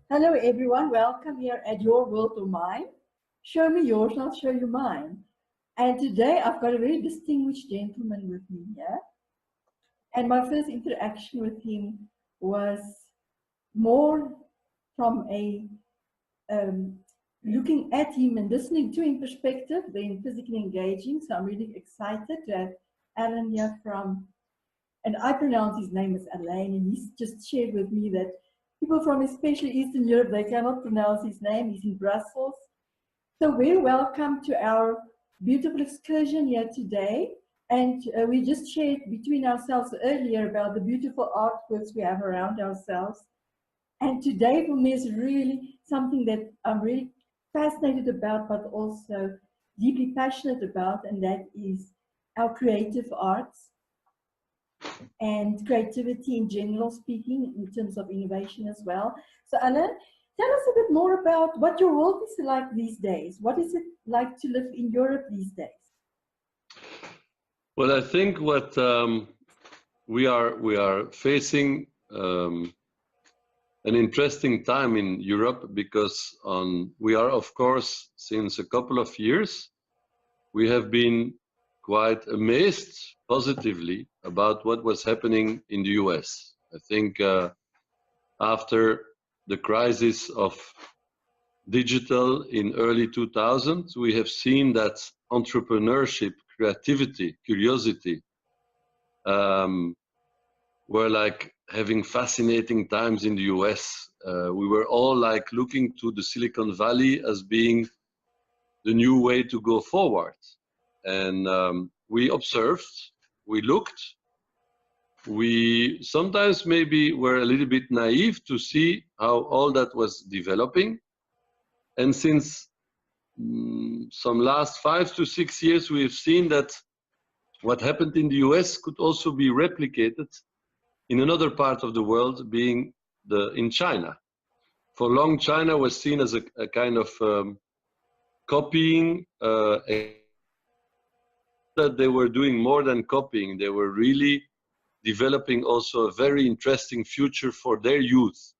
Hello everyone, welcome here at Your World or Mine. Show me yours, I'll show you mine. And today I've got a very distinguished gentleman with me here. And my first interaction with him was more from a looking at him and listening to him perspective than physically engaging. So I'm really excited to have Alain here from, and I pronounce his name as Alain, and he's just shared with me that people from especially Eastern Europe, they cannot pronounce his name. He's in Brussels. So very welcome to our beautiful excursion here today. And we just shared between ourselves earlier about the beautiful artworks we have around ourselves. And today for me is really something that I'm really fascinated about, but also deeply passionate about, and that is our creative arts and creativity in general speaking, in terms of innovation as well. So Alain, tell us a bit more about what your world is like these days. What is it like to live in Europe these days? Well, I think what we are facing an interesting time in Europe because we are, of course, since a couple of years, we have been quite amazed positively about what was happening in the US. I think after the crisis of digital in early 2000s, we have seen that entrepreneurship, creativity, curiosity were like having fascinating times in the US. We were all like looking to the Silicon Valley as being the new way to go forward. And we observed, we looked, we sometimes maybe were a little bit naive to see how all that was developing. And since some last 5 to 6 years, we have seen that what happened in the US could also be replicated in another part of the world, being in China. For long, China was seen as a kind of copying, that they were doing more than copying. They were really developing also a very interesting future for their youth.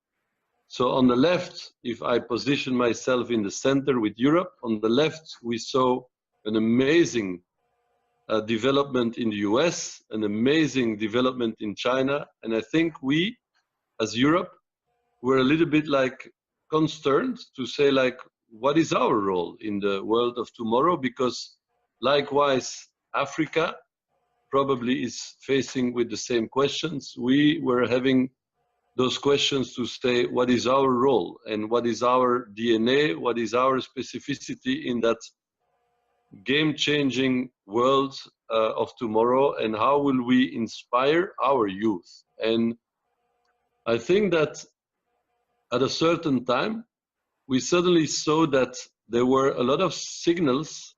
So on the left, if I position myself in the center with Europe, on the left, we saw an amazing development in the US, an amazing development in China. And I think we, as Europe, were a little bit like concerned to say like, what is our role in the world of tomorrow? Because likewise, Africa probably is facing with the same questions. We were having those questions to say, what is our role and what is our DNA? What is our specificity in that game-changing world of tomorrow, and how will we inspire our youth? And I think that at a certain time, we suddenly saw that there were a lot of signals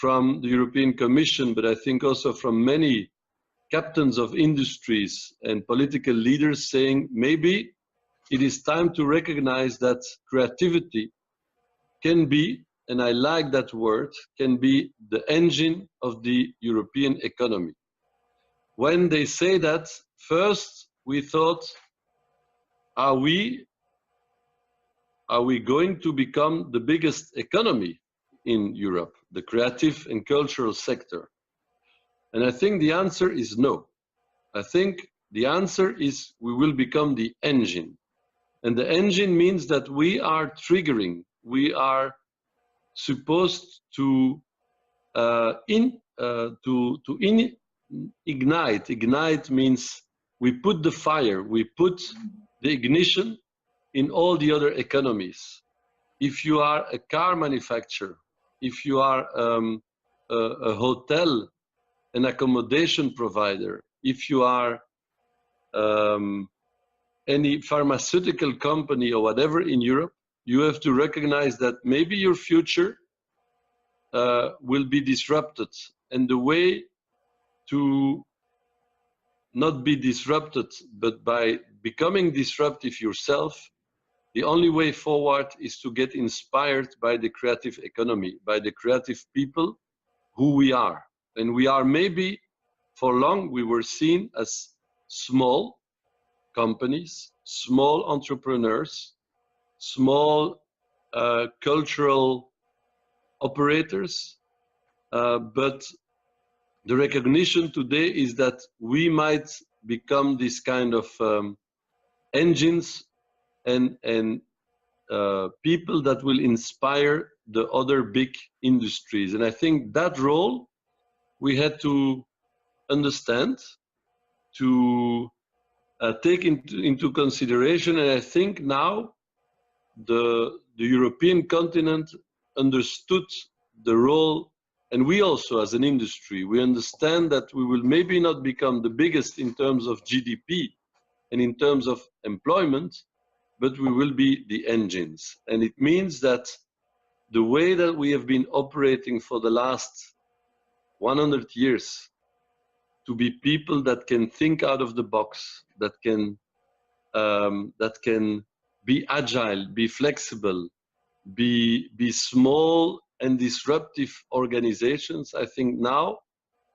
from the European Commission, but I think also from many captains of industries and political leaders saying maybe it is time to recognize that creativity can be, and I like that word, can be the engine of the European economy. When they say that, first we thought, are we going to become the biggest economy in Europe, the creative and cultural sector? And I think the answer is no. I think the answer is we will become the engine. And the engine means that we are triggering, we are supposed to ignite. Ignite means we put the fire, we put the ignition in all the other economies. If you are a car manufacturer, if you are a hotel, an accommodation provider, if you are any pharmaceutical company or whatever in Europe, you have to recognize that maybe your future will be disrupted. And the way to not be disrupted, but by becoming disruptive yourself, the only way forward is to get inspired by the creative economy, by the creative people who we are. And we are maybe, for long, we were seen as small companies, small entrepreneurs, small cultural operators, but the recognition today is that we might become this kind of engines and people that will inspire the other big industries. And I think that role we had to understand, to take into consideration. And I think now the European continent understood the role, and we also as an industry, we understand that we will maybe not become the biggest in terms of GDP and in terms of employment, but we will be the engines. And it means that the way that we have been operating for the last 100 years, to be people that can think out of the box, that can be agile, be flexible, be small and disruptive organizations. I think now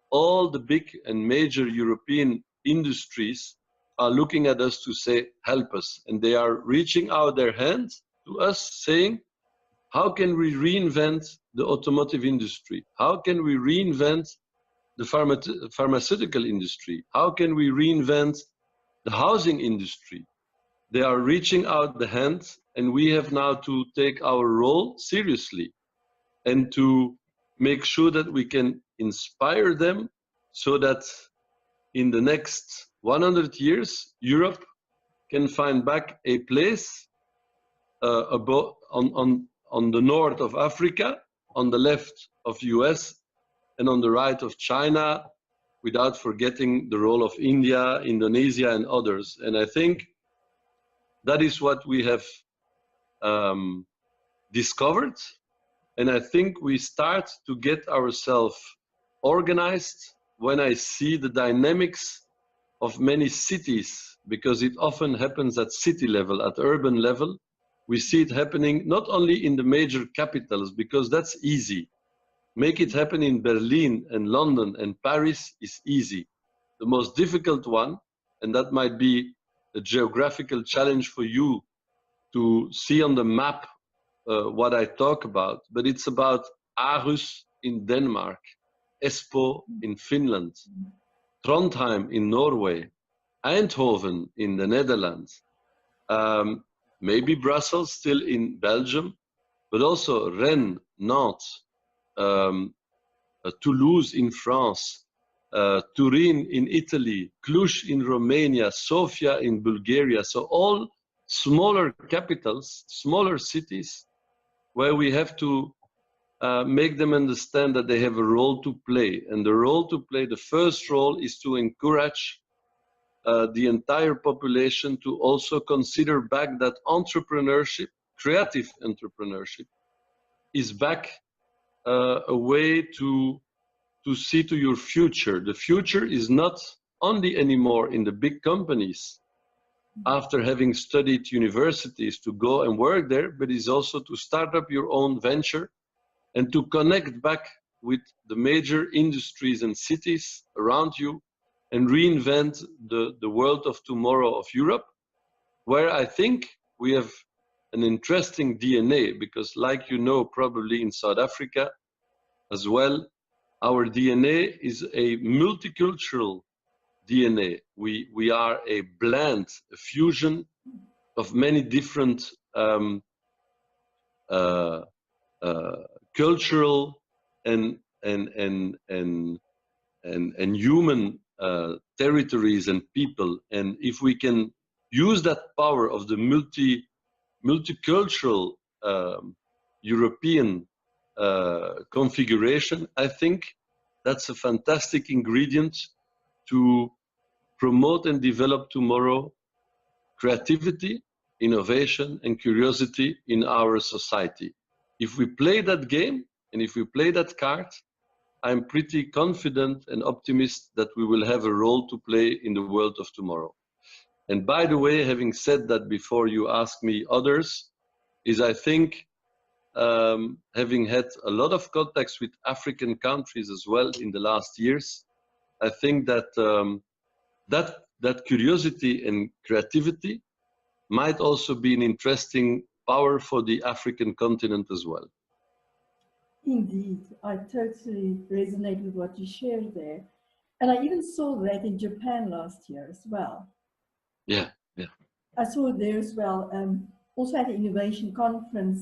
all the big and major European industries are looking at us to say, help us. And they are reaching out their hands to us saying, how can we reinvent the automotive industry? How can we reinvent the pharmaceutical industry? How can we reinvent the housing industry? They are reaching out the hand, and we have now to take our role seriously and to make sure that we can inspire them so that in the next 100 years, Europe can find back a place on the north of Africa, on the left of US, and on the right of China, without forgetting the role of India, Indonesia, and others. And I think that is what we have discovered. And I think we start to get ourselves organized when I see the dynamics of many cities, because it often happens at city level, at urban level. We see it happening not only in the major capitals, because that's easy. Make it happen in Berlin and London and Paris is easy. The most difficult one, and that might be a geographical challenge for you to see on the map what I talk about, but it's about Aarhus in Denmark, Espoo in Finland, Trondheim in Norway, Eindhoven in the Netherlands, maybe Brussels still in Belgium, but also Rennes, Nantes, Toulouse in France, Turin in Italy, Cluj in Romania, Sofia in Bulgaria. So all smaller capitals, smaller cities, where we have to make them understand that they have a role to play. And the role to play, the first role is to encourage the entire population to also consider back that entrepreneurship, creative entrepreneurship, is back a way to see to your future. The future is not only anymore in the big companies after having studied universities to go and work there, but is also to start up your own venture and to connect back with the major industries and cities around you and reinvent the world of tomorrow of Europe, where I think we have an interesting DNA, because like you know, probably in South Africa as well, our DNA is a multicultural DNA. We are a blend, a fusion of many different cultural and human territories and people. And if we can use that power of the multicultural European configuration, I think that's a fantastic ingredient to promote and develop tomorrow creativity, innovation, and curiosity in our society. If we play that game and if we play that card, I'm pretty confident and optimistic that we will have a role to play in the world of tomorrow. And by the way, having said that, before you ask me others, is I think having had a lot of contacts with African countries as well in the last years, I think that that curiosity and creativity might also be an interesting power for the African continent as well. Indeed, I totally resonate with what you shared there. And I even saw that in Japan last year as well. Yeah, yeah. I saw it there as well. Also at an innovation conference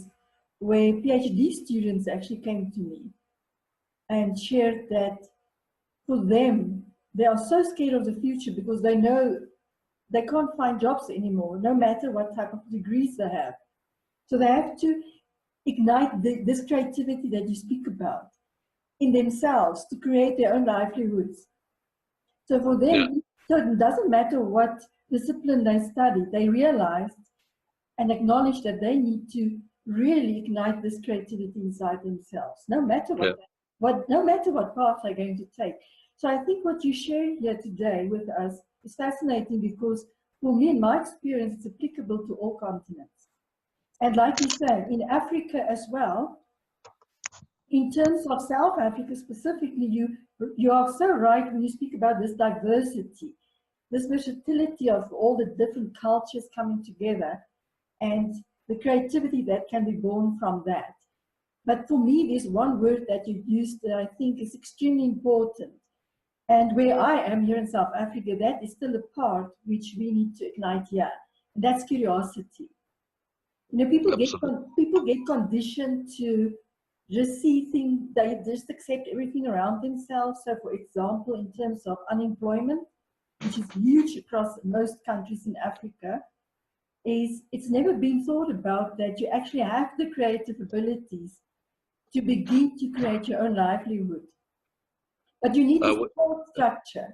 where PhD students actually came to me and shared that for them, they are so scared of the future because they know they can't find jobs anymore, no matter what type of degrees they have. So they have to ignite this creativity that you speak about in themselves to create their own livelihoods. So for them, so it doesn't matter what discipline they study, they realized and acknowledge that they need to really ignite this creativity inside themselves, no matter no matter what path they're going to take. So I think what you share here today with us is fascinating because for me, in my experience, it's applicable to all continents. And like you said, in Africa as well, in terms of South Africa specifically, you are so right when you speak about this diversity, this versatility of all the different cultures coming together and the creativity that can be born from that. But for me, there's one word that you used that I think is extremely important. And where I am here in South Africa, that is still a part which we need to ignite here. And that's curiosity. You know, people get conditioned to just see things, they just accept everything around themselves. So for example, in terms of unemployment, which is huge across most countries in Africa, it's never been thought about that you actually have the creative abilities to begin to create your own livelihood. But you need a support structure.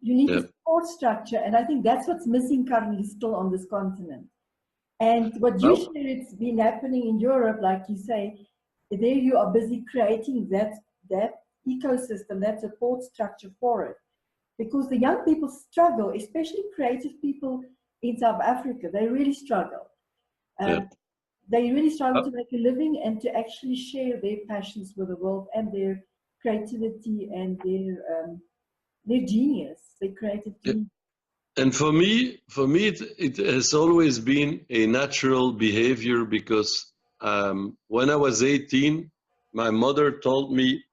You need a support structure, and I think that's what's missing currently still on this continent. And what you share, it's been happening in Europe, like you say, there you are busy creating that ecosystem, that support structure for it. Because the young people struggle, especially creative people in South Africa, they really struggle. They really struggle to make a living and to actually share their passions with the world and their creativity and their genius, their creative genius. And for me, it has always been a natural behavior because when I was 18, my mother told me,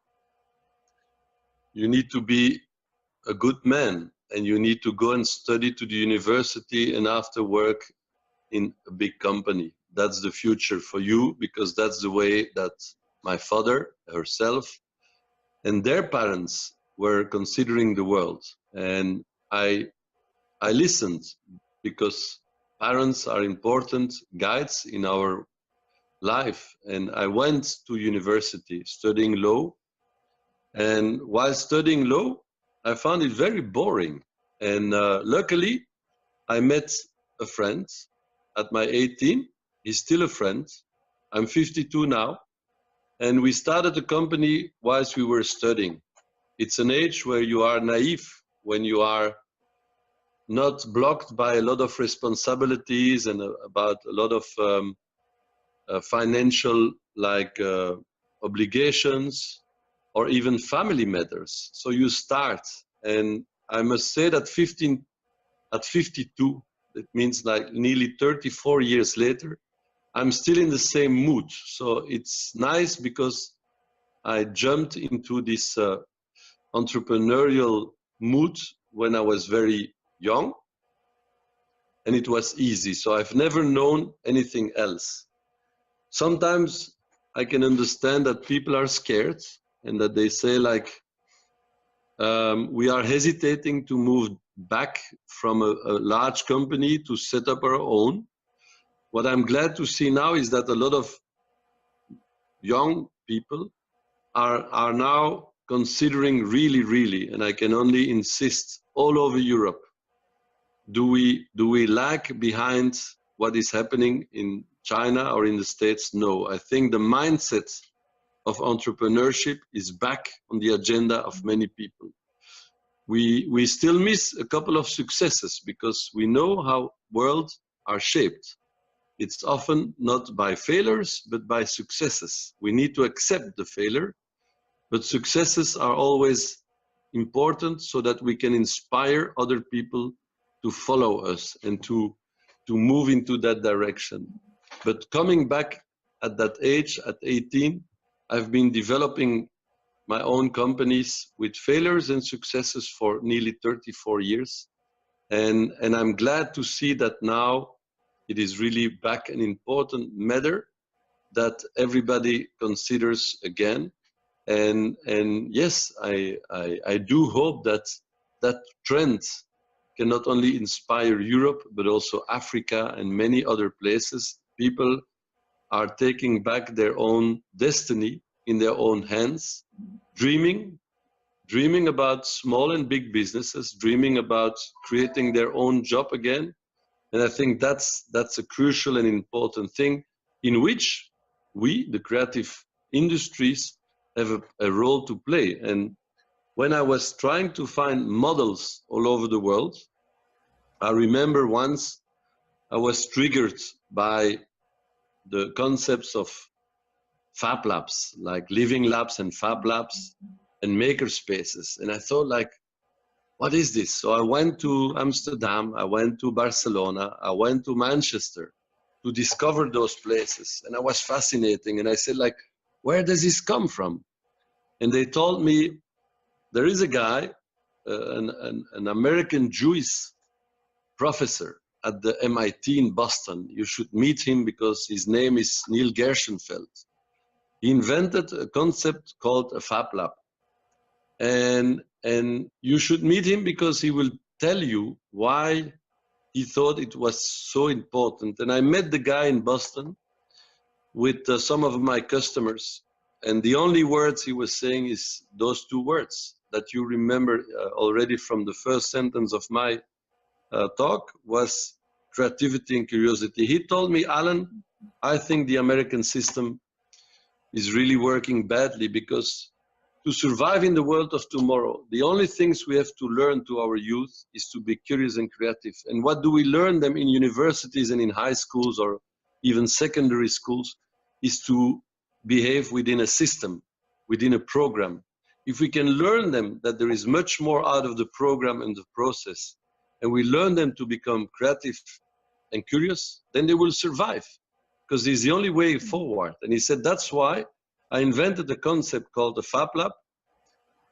you need to be a good man and you need to go and study to the university and after work in a big company. That's the future for you because that's the way that my father, herself, and their parents were considering the world. And I listened because parents are important guides in our life. And I went to university studying law. And while studying law, I found it very boring. And luckily, I met a friend at my 18. He's still a friend. I'm 52 now. And we started a company whilst we were studying. It's an age where you are naive, when you are not blocked by a lot of responsibilities and about a lot of financial obligations or even family matters. So you start, and I must say that at 52, that means like nearly 34 years later, I'm still in the same mood. So it's nice because I jumped into this entrepreneurial mood when I was very young, and it was easy. So I've never known anything else. Sometimes I can understand that people are scared and that they say like, we are hesitating to move back from a large company to set up our own. What I'm glad to see now is that a lot of young people are now considering really, and I can only insist all over Europe, do we lag behind what is happening in China or in the States? No, I think the mindset of entrepreneurship is back on the agenda of many people. We still miss a couple of successes because we know how worlds are shaped. It's often not by failures, but by successes. We need to accept the failure, but successes are always important so that we can inspire other people to follow us and to move into that direction. But coming back at that age, at 18, I've been developing my own companies with failures and successes for nearly 34 years. And I'm glad to see that now it is really back an important matter that everybody considers again. And yes, I do hope that that trend can not only inspire Europe, but also Africa and many other places. People are taking back their own destiny in their own hands, dreaming about small and big businesses, dreaming about creating their own job again. And I think that's a crucial and important thing in which we, the creative industries, have a role to play. And when I was trying to find models all over the world, I remember once I was triggered by the concepts of Fab Labs, like living labs and Fab Labs and maker spaces. And I thought, like, what is this? So I went to Amsterdam, I went to Barcelona, I went to Manchester to discover those places. And I was fascinating. And I said, like, where does this come from? And they told me, there is a guy, an American Jewish professor at the MIT in Boston. You should meet him because his name is Neil Gershenfeld. He invented a concept called a Fab Lab. And you should meet him because he will tell you why he thought it was so important. And I met the guy in Boston with some of my customers. And the only words he was saying is those two words that you remember already from the first sentence of my talk was creativity and curiosity. He told me, Alan, I think the American system is really working badly because to survive in the world of tomorrow, the only things we have to learn to our youth is to be curious and creative. And what do we learn them in universities and in high schools or even secondary schools is to behave within a system, within a program. If we can learn them that there is much more out of the program and the process, and we learn them to become creative and curious, then they will survive because it's the only way forward. And he said, that's why I invented a concept called the Fab Lab.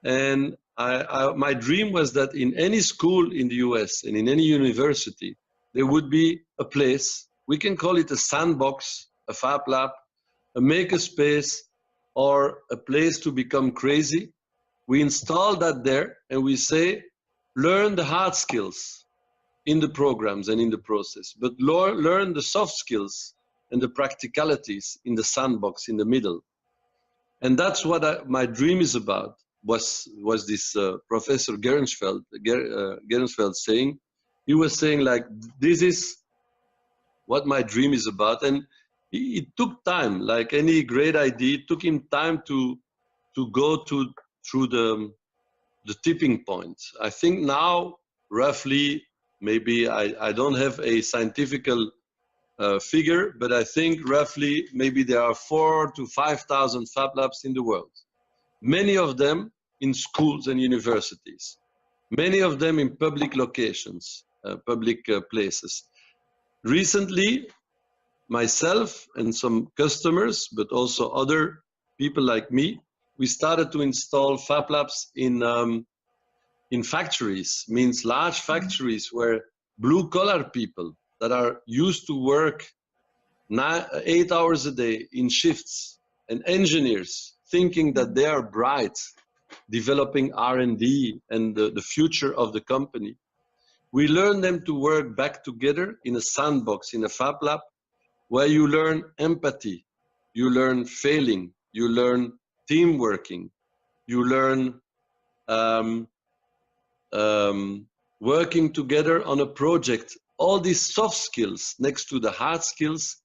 And my dream was that in any school in the US and in any university, there would be a place, we can call it a sandbox, a Fab Lab, a makerspace, or a place to become crazy. We install that there and we say, learn the hard skills in the programs and in the process, but learn the soft skills and the practicalities in the sandbox in the middle. And that's what my dream is about, was this Professor Gernsfeld saying. He was saying, like, this is what my dream is about. And it took time, like any great idea, it took him time to go through the tipping point. I think now, roughly, maybe I don't have a scientific figure, but I think roughly maybe there are 4,000 to 5,000 Fab Labs in the world. Many of them in schools and universities. Many of them in public locations, public places. Recently, myself and some customers, but also other people like me, we started to install Fab Labs in factories, means large factories where blue-collar people that are used to work 8 hours a day in shifts, and engineers thinking that they are bright, developing R&D and the future of the company. We learn them to work back together in a sandbox, in a Fab Lab, where you learn empathy, you learn failing, you learn team working, you learn working together on a project. All these soft skills next to the hard skills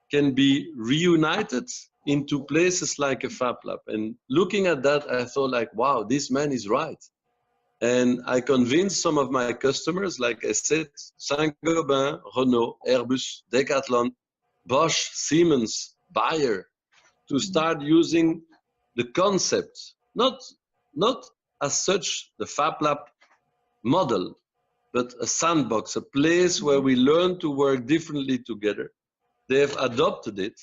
can be reunited into places like a Fab Lab. And looking at that, I thought, like, wow, this man is right. And I convinced some of my customers, like I said, Saint-Gobain, Renault, Airbus, Decathlon, Bosch, Siemens, Bayer, to start using the concept, not as such the Fab Lab model, but a sandbox, a place where we learn to work differently together. they have adopted it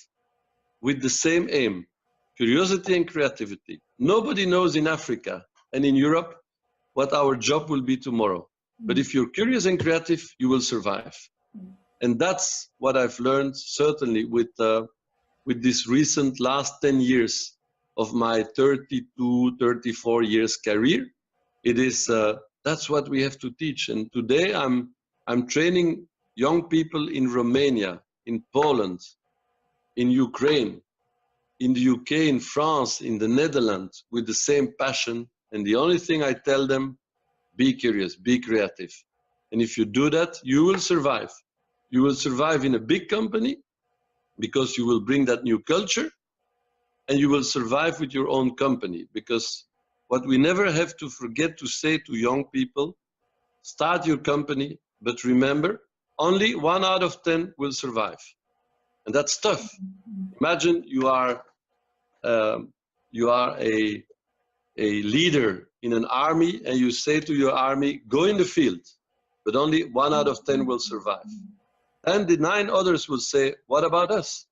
with the same aim, curiosity and creativity. Nobody knows in Africa and in Europe what our job will be tomorrow. But if you're curious and creative, you will survive. And that's what I've learned, certainly with this recent last 10 years of my 32, 34 years career. It is, that's what we have to teach. And today I'm training young people in Romania, in Poland, in Ukraine, in the UK, in France, in the Netherlands, with the same passion. And the only thing I tell them, be curious, be creative. And if you do that, you will survive. You will survive in a big company because you will bring that new culture, and you will survive with your own company. Because what we never have to forget to say to young people, start your company, but remember, only 1 out of 10 will survive. And that's tough. Imagine you are a leader in an army, and you say to your army, go in the field, but only 1 out of 10 will survive. And the 9 others will say, what about us?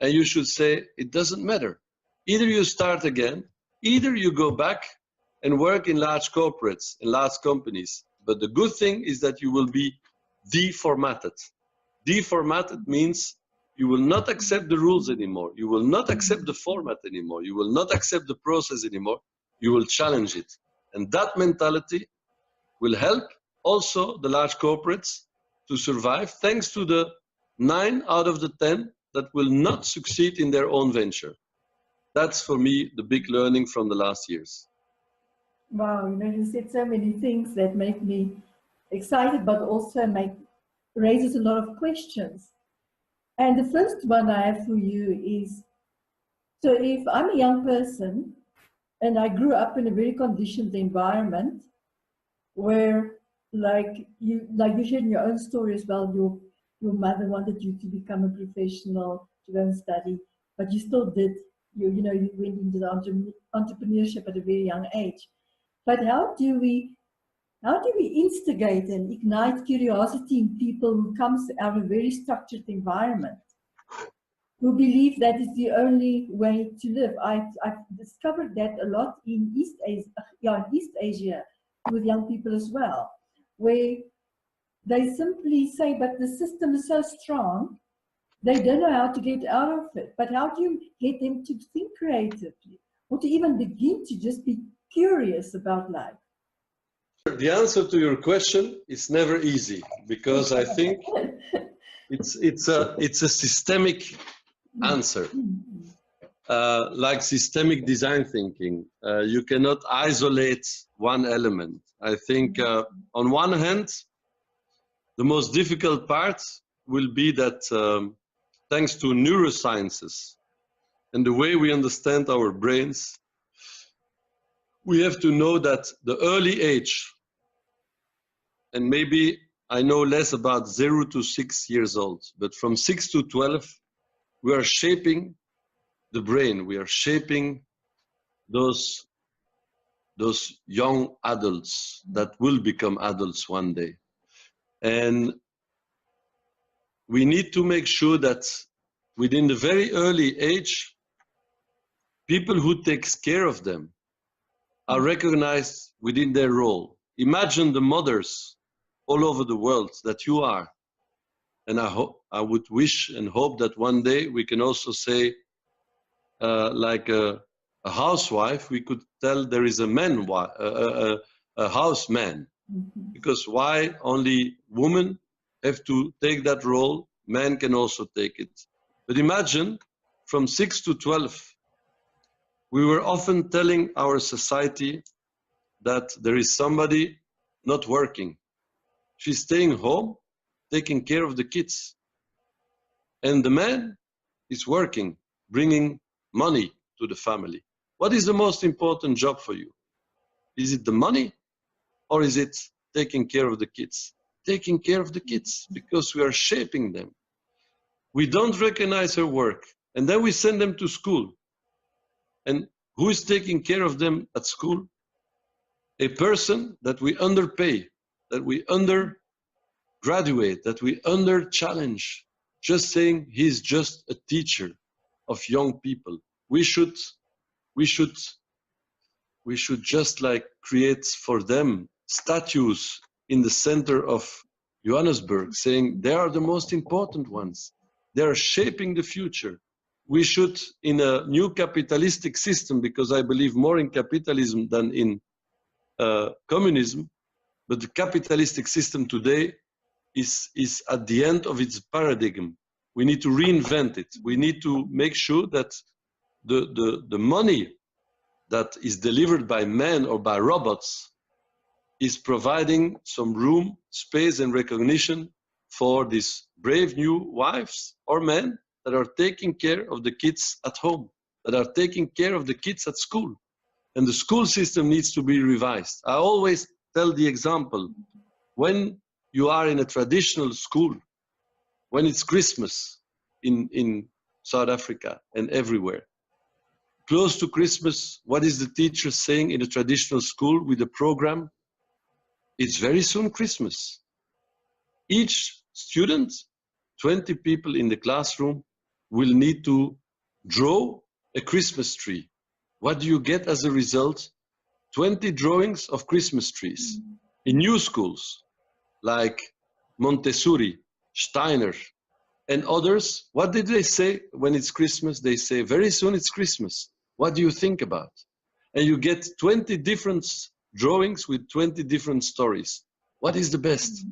And you should say, it doesn't matter. Either you start again, either you go back and work in large corporates, in large companies. But the good thing is that you will be deformatted. Deformatted means you will not accept the rules anymore. You will not accept the format anymore. You will not accept the process anymore. You will challenge it. And that mentality will help also the large corporates to survive, thanks to the 9 out of the 10 that will not succeed in their own venture. That's for me the big learning from the last years. Wow, you know, you said so many things that make me excited, but also raises a lot of questions. And the first one I have for you is, so if I'm a young person and I grew up in a very conditioned environment where, like you shared in your own story as well, your mother wanted you to become a professional, to go and study, but you still did. You went into the entrepreneurship at a very young age. But how do we instigate and ignite curiosity in people who comes out of a very structured environment, who believe that is the only way to live? I've discovered that a lot in East Asia with young people as well, where they simply say, but the system is so strong, they don't know how to get out of it. But how do you get them to think creatively, or to even begin to just be curious about life? The answer to your question is never easy, because I think it's a systemic answer, like systemic design thinking. You cannot isolate one element. I think on one hand, the most difficult part will be that thanks to neurosciences and the way we understand our brains, we have to know that the early age, and maybe I know less about 0 to 6 years old, but from 6 to 12, we are shaping the brain. We are shaping those young adults that will become adults one day. And we need to make sure that within the very early age, people who takes care of them are recognized within their role. Imagine the mothers all over the world that you are. And I would wish and hope that one day we can also say, like a housewife, we could tell there is a houseman. Because why only women have to take that role? Men can also take it. But imagine from 6 to 12, we were often telling our society that there is somebody not working. She's staying home, taking care of the kids. And the man is working, bringing money to the family. What is the most important job for you? Is it the money, or is it taking care of the kids? Taking care of the kids, because we are shaping them. We don't recognize her work, and then we send them to school. And who is taking care of them at school? A person that we underpay, that we undergraduate, that we under-challenge. just saying he's just a teacher of young people. We should just like create for them statues in the center of Johannesburg, saying they are the most important ones. They are shaping the future. We should, in a new capitalistic system, because I believe more in capitalism than in communism, but the capitalistic system today is at the end of its paradigm. We need to reinvent it. We need to make sure that the money that is delivered by men or by robots is providing some room, space, and recognition for these brave new wives or men that are taking care of the kids at home, that are taking care of the kids at school. And the school system needs to be revised. I always tell the example, when you are in a traditional school, when it's Christmas in South Africa and everywhere, close to Christmas, what is the teacher saying in a traditional school with the program? It's very soon Christmas. Each student, 20 people in the classroom, will need to draw a Christmas tree. What do you get as a result? 20 drawings of Christmas trees. In new schools, like Montessori, Steiner, and others, what did they say when it's Christmas? They say, very soon it's Christmas. What do you think about? And you get 20 different drawings with 20 different stories. What is the best?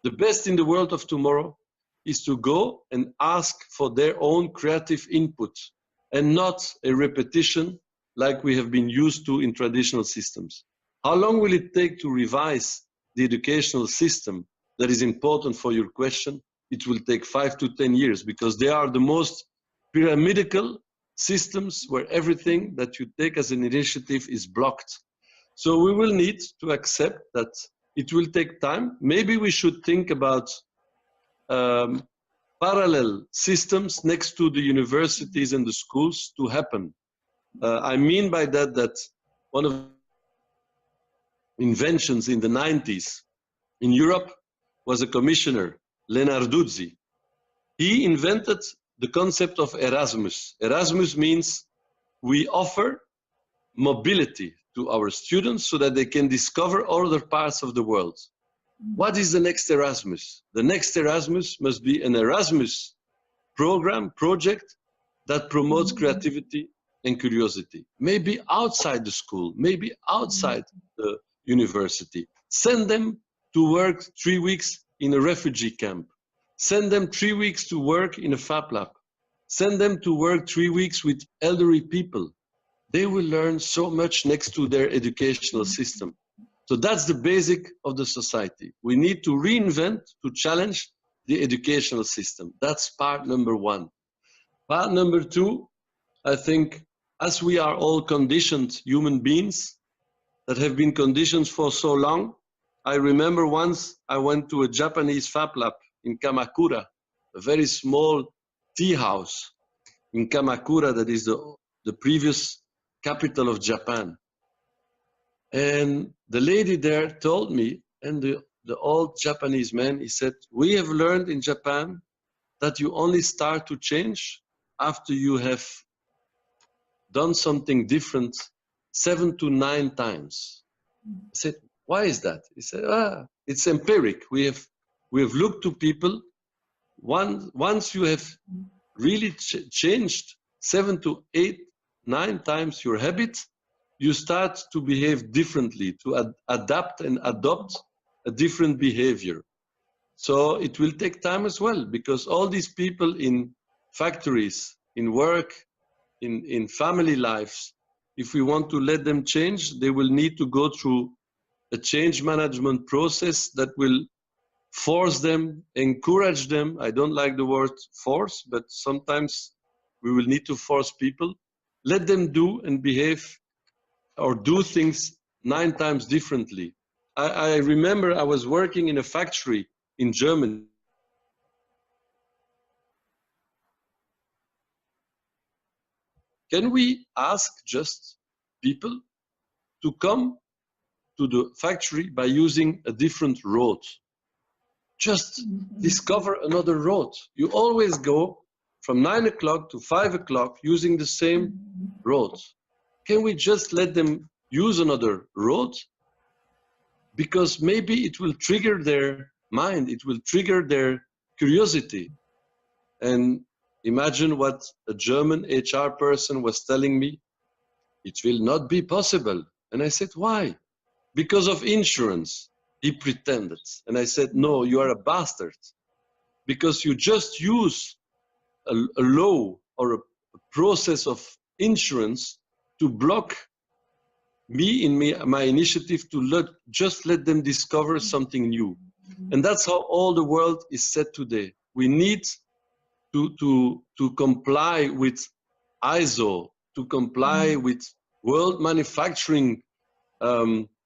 The best in the world of tomorrow is to go and ask for their own creative input and not a repetition like we have been used to in traditional systems. How long will it take to revise the educational system? That is important for your question. It will take 5 to 10 years because they are the most pyramidal systems where everything that you take as an initiative is blocked. So we will need to accept that it will take time. Maybe we should think about parallel systems next to the universities and the schools to happen. I mean by that that one of the inventions in the 90s in Europe was a commissioner, Lenarduzzi. He invented the concept of Erasmus. Erasmus means we offer mobility to our students so that they can discover other parts of the world. What is the next Erasmus? The next Erasmus must be an Erasmus project that promotes creativity and curiosity. Maybe outside the school, maybe outside the university. Send them to work 3 weeks in a refugee camp. Send them 3 weeks to work in a Fab Lab. Send them to work 3 weeks with elderly people. They will learn so much next to their educational system. So that's the basic of the society. We need to reinvent, to challenge the educational system. That's part number one. Part number two, I think, as we are all conditioned human beings that have been conditioned for so long, I remember once I went to a Japanese Fab Lab in Kamakura, a very small tea house in Kamakura that is the previous capital of Japan. And the lady there told me, and the old Japanese man, he said, we have learned in Japan that you only start to change after you have done something different 7 to 9 times. I said, why is that? He said, it's empiric. We have looked to people. Once you have really changed 7 to 8, 9 times your habit, you start to behave differently, to adapt and adopt a different behavior. So it will take time as well, because all these people in factories, in work, in family lives, if we want to let them change, they will need to go through a change management process that will force them, encourage them. I don't like the word force, but sometimes we will need to force people. Let them do and behave or do things 9 times differently. I remember I was working in a factory in Germany. Can we ask just people to come to the factory by using a different road, Just discover another road. You always go from 9 o'clock to 5 o'clock using the same road. Can we just let them use another road? Because maybe it will trigger their mind, it will trigger their curiosity. And imagine what a German HR person was telling me. It will not be possible. And I said, why? Because of insurance. He pretended. And I said, no, you are a bastard. Because you just use a law or a process of insurance to block me in my initiative to just let them discover something new. And that's how all the world is set today. We need to comply with ISO, to comply with world manufacturing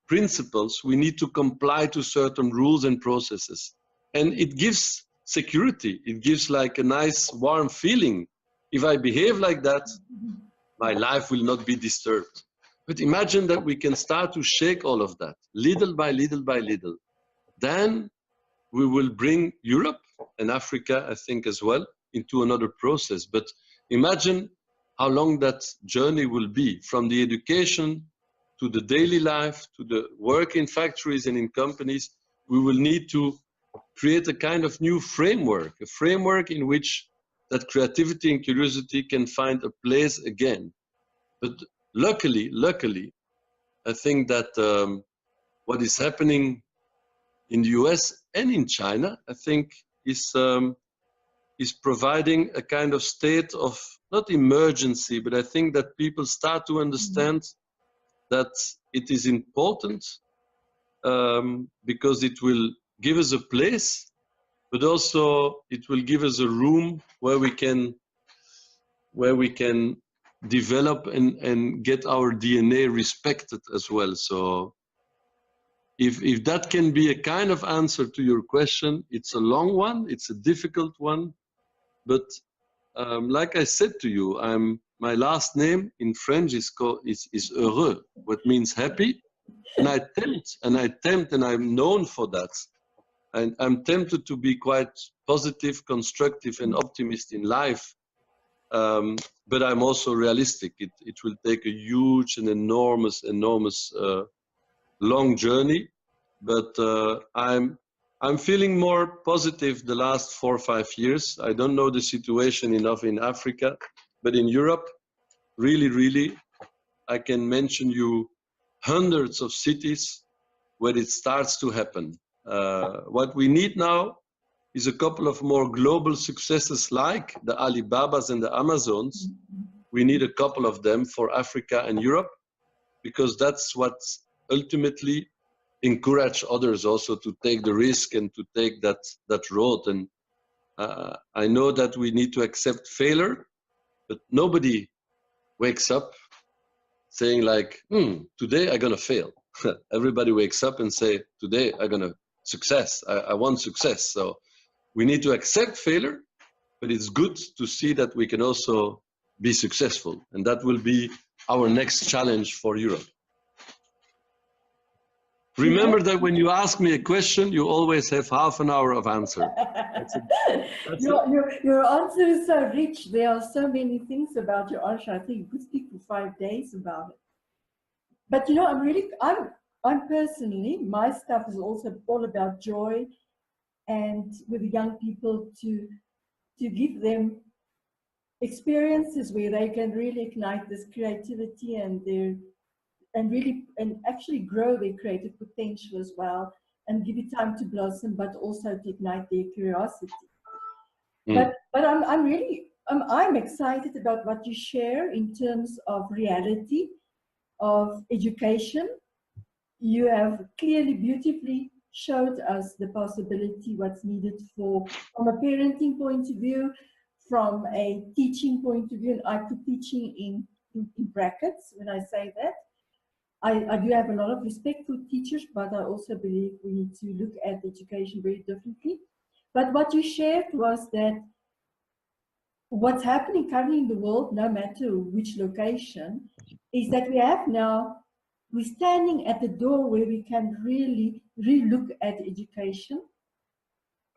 principles. We need to comply to certain rules and processes. And it gives security. It gives like a nice warm feeling. If I behave like that, my life will not be disturbed. But imagine that we can start to shake all of that, little by little by little. Then we will bring Europe and Africa, I think, as well, into another process. But imagine how long that journey will be, from the education to the daily life, to the work in factories and in companies. We will need to create a kind of new framework, a framework in which that creativity and curiosity can find a place again. But luckily, I think that what is happening in the US and in China, I think, is providing a kind of state of, not emergency, but I think that people start to understand that it is important because it will give us a place, but also it will give us a room where we can develop and get our DNA respected as well. So if that can be a kind of answer to your question, it's a long one, it's a difficult one, but like I said to you, my last name in French is Heureux, what means happy, and I tempt, and I'm known for that. And I'm tempted to be quite positive, constructive, and optimist in life. But I'm also realistic. It will take a huge and enormous, long journey. But I'm feeling more positive the last 4 or 5 years. I don't know the situation enough in Africa, but in Europe, really, I can mention you hundreds of cities where it starts to happen. What we need now is a couple of more global successes like the Alibabas and the Amazons. We need a couple of them for Africa and Europe, because that's what ultimately encourage others also to take the risk and to take that road. And I know that we need to accept failure, but nobody wakes up saying like, today I'm gonna fail. Everybody wakes up and say, today I'm gonna success. I want success. So we need to accept failure, but it's good to see that we can also be successful. And that will be our next challenge for Europe. Remember that when you ask me a question, you always have half an hour of answer. Your answer is so rich. There are so many things about your answer. I think you could speak for 5 days about it. But you know, I'm personally, my stuff is also all about joy, and with the young people to give them experiences where they can really ignite this creativity and actually grow their creative potential as well, and give it time to blossom, but also to ignite their curiosity. But I'm excited about what you share in terms of reality of education. You have clearly, beautifully showed us the possibility, what's needed from a parenting point of view, from a teaching point of view, and I put teaching in brackets when I say that. I do have a lot of respect for teachers, but I also believe we need to look at education very differently. But what you shared was that what's happening currently in the world, no matter which location, is that we're standing at the door where we can really relook at education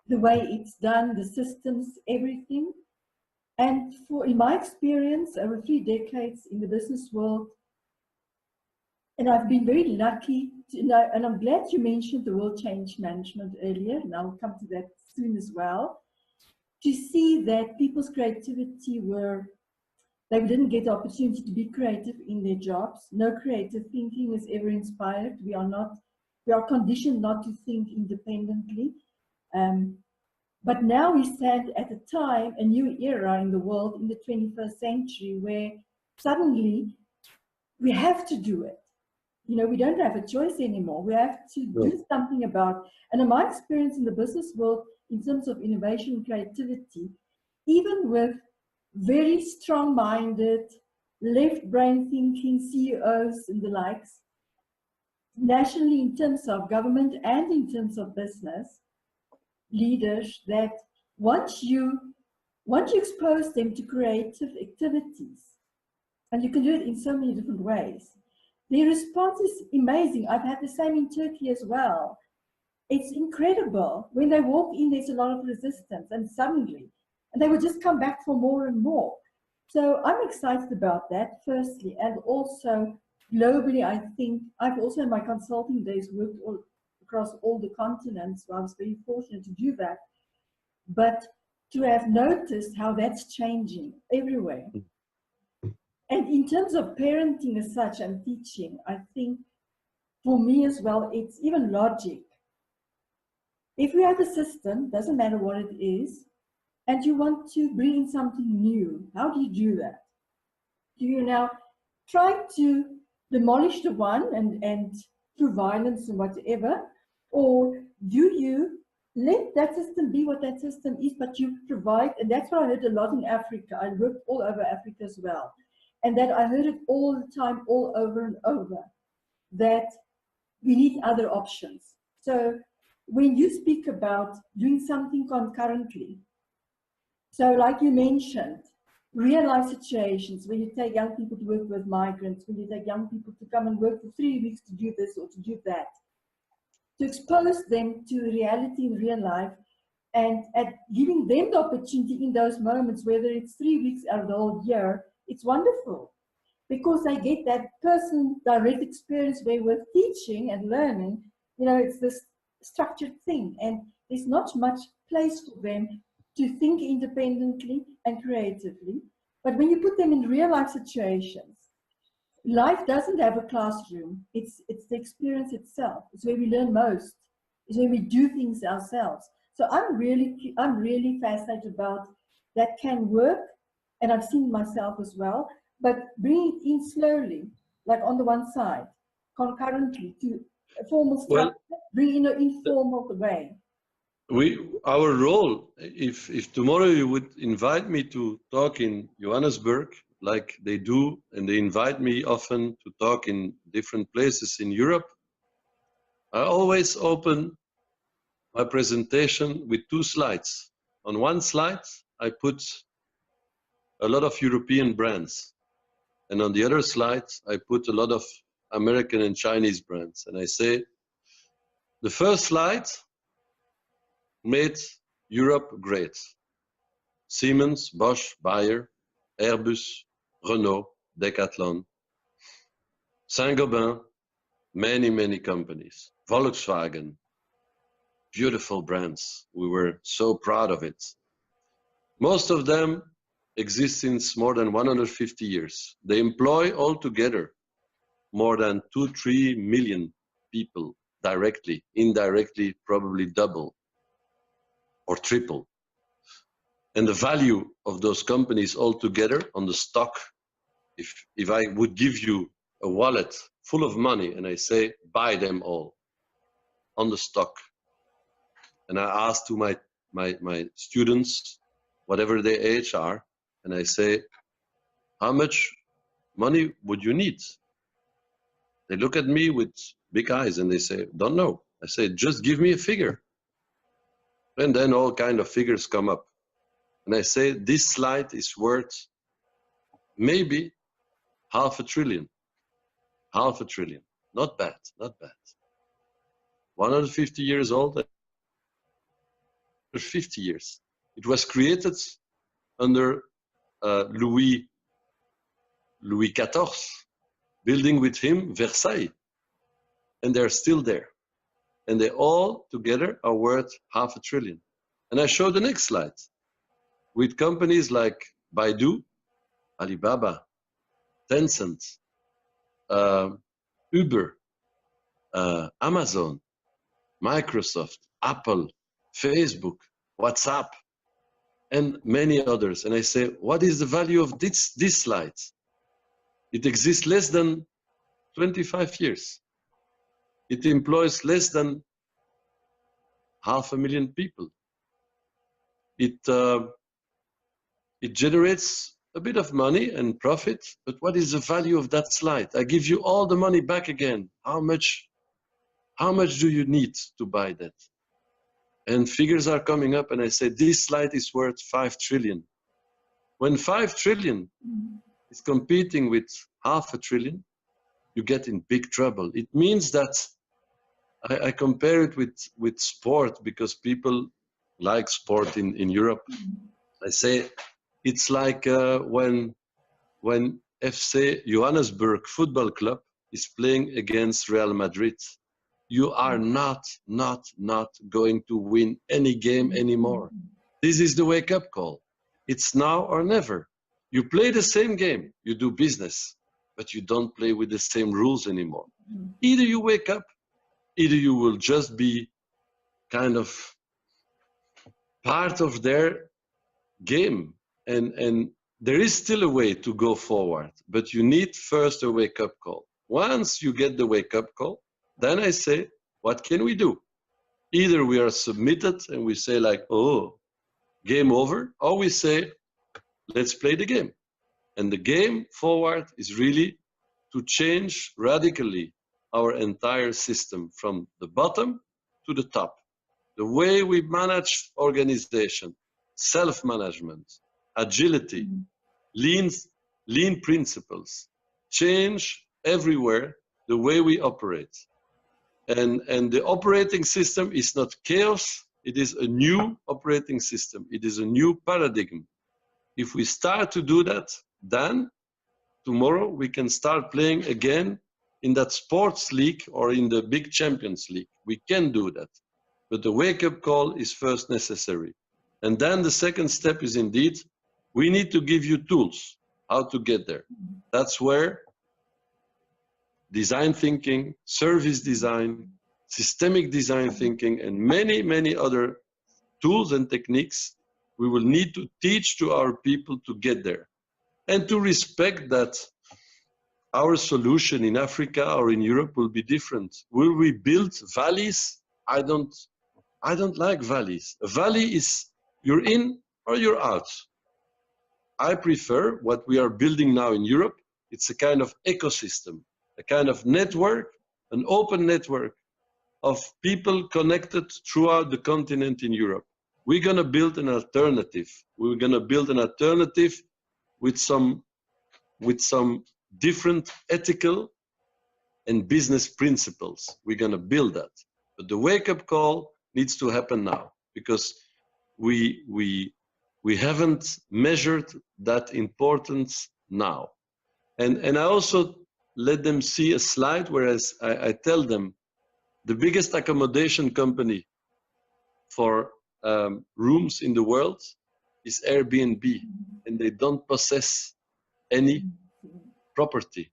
the way it's done, the systems, everything. And in my experience, over 3 decades in the business world, and I've been very lucky to know, and I'm glad you mentioned the world change management earlier, and I'll come to that soon as well, to see that people's creativity they didn't get the opportunity to be creative in their jobs. No creative thinking is ever inspired. We are conditioned not to think independently. But now we stand at a time, a new era in the world, in the 21st century, where suddenly we have to do it. You know, we don't have a choice anymore. We have to do something about, and in my experience in the business world, in terms of innovation and creativity, even with very strong-minded, left-brain thinking CEOs and the likes, nationally in terms of government and in terms of business leaders, that once you expose them to creative activities, and you can do it in so many different ways, their response is amazing. I've had the same in Turkey as well. It's incredible. When they walk in, there's a lot of resistance, and suddenly, and they will just come back for more and more. So I'm excited about that, firstly, and also globally, I think I've also in my consulting days worked across all the continents, so I was very fortunate to do that. But to have noticed how that's changing everywhere. And in terms of parenting as such and teaching, I think for me as well, it's even logic. If you have a system, doesn't matter what it is, and you want to bring in something new, how do you do that? Do you now try to demolish the one and through violence and whatever, or do you let that system be what that system is, but you provide, and that's what I heard a lot in Africa. I worked all over Africa as well. And that I heard it all the time, all over and over, that we need other options. So when you speak about doing something concurrently, so like you mentioned, real life situations where you take young people to work with migrants, when you take young people to come and work for 3 weeks to do this or to do that, to expose them to reality in real life, and at giving them the opportunity in those moments, whether it's 3 weeks out of the whole year, it's wonderful because they get that person direct experience where with teaching and learning, you know, it's this structured thing, and there's not much place for them to think independently and creatively. But when you put them in real life situations, life doesn't have a classroom. It's the experience itself. It's where we learn most. It's where we do things ourselves. So I'm really fascinated about that can work, and I've seen myself as well, but bring it in slowly, like on the one side, concurrently to a formal structure, bring in an informal way. Our role, if tomorrow you would invite me to talk in Johannesburg, like they do, and they invite me often to talk in different places in Europe, I always open my presentation with 2 slides. On one slide, I put a lot of European brands. And on the other slide, I put a lot of American and Chinese brands. And I say, the first slide made Europe great. Siemens, Bosch, Bayer, Airbus, Renault, Decathlon, Saint-Gobain, many, many companies. Volkswagen, beautiful brands. We were so proud of it. Most of them exist since more than 150 years. They employ altogether more than 2-3 million people directly, indirectly, probably double or triple. And the value of those companies altogether on the stock, if I would give you a wallet full of money and I say, buy them all on the stock. And I ask to my students, whatever their age are, and I say, how much money would you need? They look at me with big eyes and they say, don't know. I say, just give me a figure. And then all kind of figures come up. And I say, this slide is worth maybe $500 billion. $500 billion. Not bad, not bad. 150 years old. 50 years. It was created under Louis XIV, building with him Versailles, and they're still there. And they all together are worth $500 billion. And I show the next slide with companies like Baidu, Alibaba, Tencent, Uber, Amazon, Microsoft, Apple, Facebook, WhatsApp, and many others. And I say, what is the value of this slide? It exists less than 25 years. It employs less than 500,000 people. It generates a bit of money and profit, but what is the value of that slide? I give you all the money back again. How much do you need to buy that? And figures are coming up, and I say, this slide is worth 5 trillion. When 5 trillion is competing with $500 billion, you get in big trouble. It means that I compare it with sport, because people like sport in Europe. I say it's like when FC Johannesburg Football Club is playing against Real Madrid. You are not going to win any game anymore. This is the wake-up call. It's now or never. You play the same game, you do business, but you don't play with the same rules anymore. Either you wake up, either you will just be kind of part of their game. And there is still a way to go forward, but you need first a wake-up call. Once you get the wake-up call, then I say, what can we do? Either we are submitted and we say like, oh, game over, or we say, let's play the game. And the game forward is really to change radically our entire system from the bottom to the top. The way we manage organization, self-management, agility, lean principles, change everywhere the way we operate. And the operating system is not chaos, it is a new operating system. It is a new paradigm. If we start to do that, then tomorrow we can start playing again in that sports league or in the big Champions League. We can do that. But the wake-up call is first necessary. And then the second step is indeed, we need to give you tools how to get there. That's where design thinking, service design, systemic design thinking, and many other tools and techniques we will need to teach to our people to get there. And to respect that our solution in Africa or in Europe will be different. Will we build valleys? I don't like valleys. A valley is you're in or you're out. I prefer what we are building now in Europe. It's a kind of ecosystem, a kind of network, an open network of people connected throughout the continent in Europe. We're going to build an alternative. We're going to build an alternative with some different ethical and business principles. We're going to build that. But the wake-up call needs to happen now, because we haven't measured that importance now. And I also let them see a slide where I tell them the biggest accommodation company for rooms in the world is Airbnb, and they don't possess any property.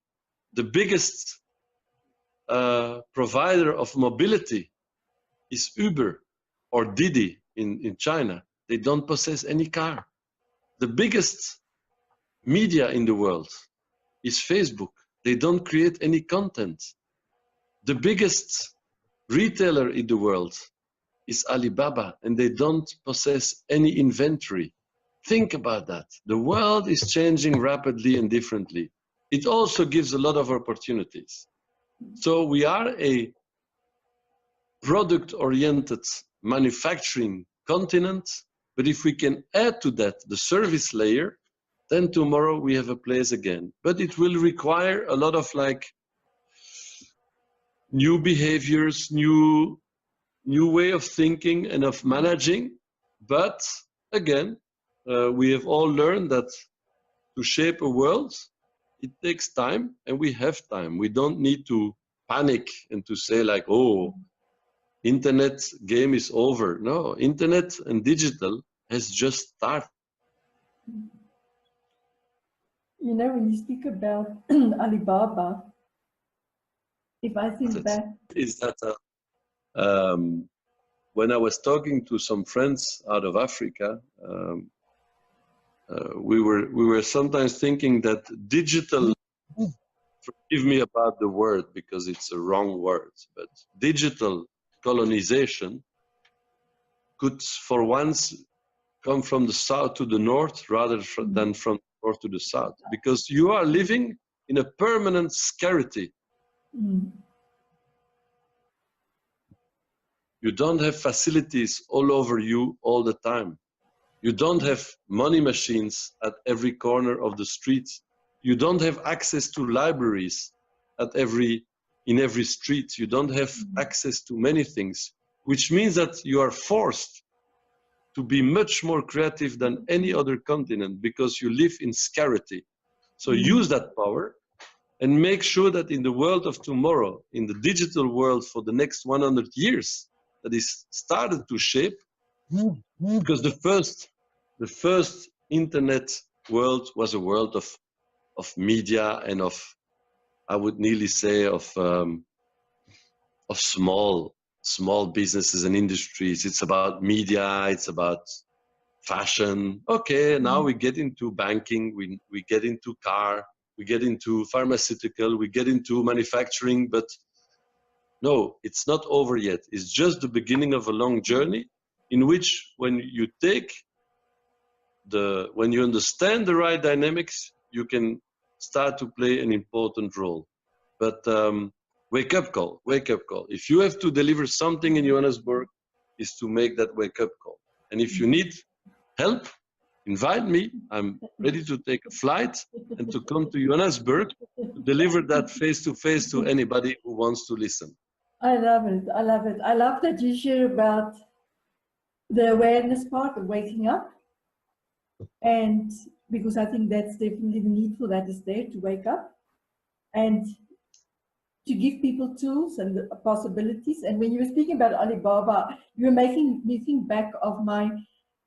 The biggest provider of mobility is Uber or Didi in China. They don't possess any car. The biggest media in the world is Facebook. They don't create any content. The biggest retailer in the world is Alibaba, and they don't possess any inventory. Think about that. The world is changing rapidly and differently. It also gives a lot of opportunities. So we are a product-oriented manufacturing continent, but if we can add to that the service layer, then tomorrow we have a place again. But it will require a lot of like new behaviors, new way of thinking and of managing. But again, we have all learned that to shape a world, it takes time, and we have time. We don't need to panic and to say like, oh, internet game is over. No, internet and digital has just started. You know, when you speak about Alibaba, if I think back, is that when I was talking to some friends out of Africa, we were sometimes thinking that digital, forgive me about the word because it's a wrong word, but digital colonization could for once come from the south to the north rather than from the north to the south, because you are living in a permanent scarcity. You don't have facilities all over you all the time. You don't have money machines at every corner of the street. You don't have access to libraries in every street. You don't have access to many things, which means that you are forced to be much more creative than any other continent because you live in scarcity. So use that power and make sure that in the world of tomorrow, in the digital world for the next 100 years, that is started to shape, because the first internet world was a world of media and of, I would nearly say, of small businesses and industries. It's about media, it's about fashion. Okay, now we get into banking, we get into car, we get into pharmaceutical, we get into manufacturing, but no, it's not over yet. It's just the beginning of a long journey in which when you understand the right dynamics, you can start to play an important role. But wake up call. If you have to deliver something in Johannesburg, is to make that wake up call. And if you need help, invite me. I'm ready to take a flight and to come to Johannesburg to deliver that face-to-face to anybody who wants to listen. I love it. I love it. I love that you share about the awareness part of waking up. And because I think that's definitely the need for that is there, to wake up and to give people tools and the possibilities. And when you were speaking about Alibaba, you were making me think back of my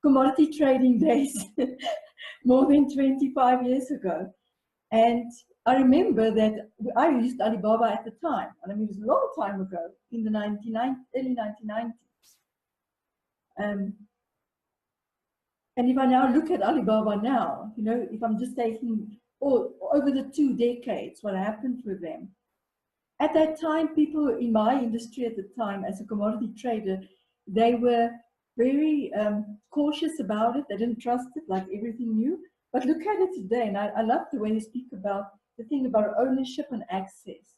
commodity trading days more than 25 years ago. And I remember that I used Alibaba at the time. I mean, it was a long time ago, in the early 1990s. And if I now look at Alibaba now, you know, if I'm just taking over the 2 decades, what happened with them. At that time, people in my industry at the time, as a commodity trader, they were very cautious about it. They didn't trust it like everything new. But look at it today, and I love the way you speak about the thing about ownership and access.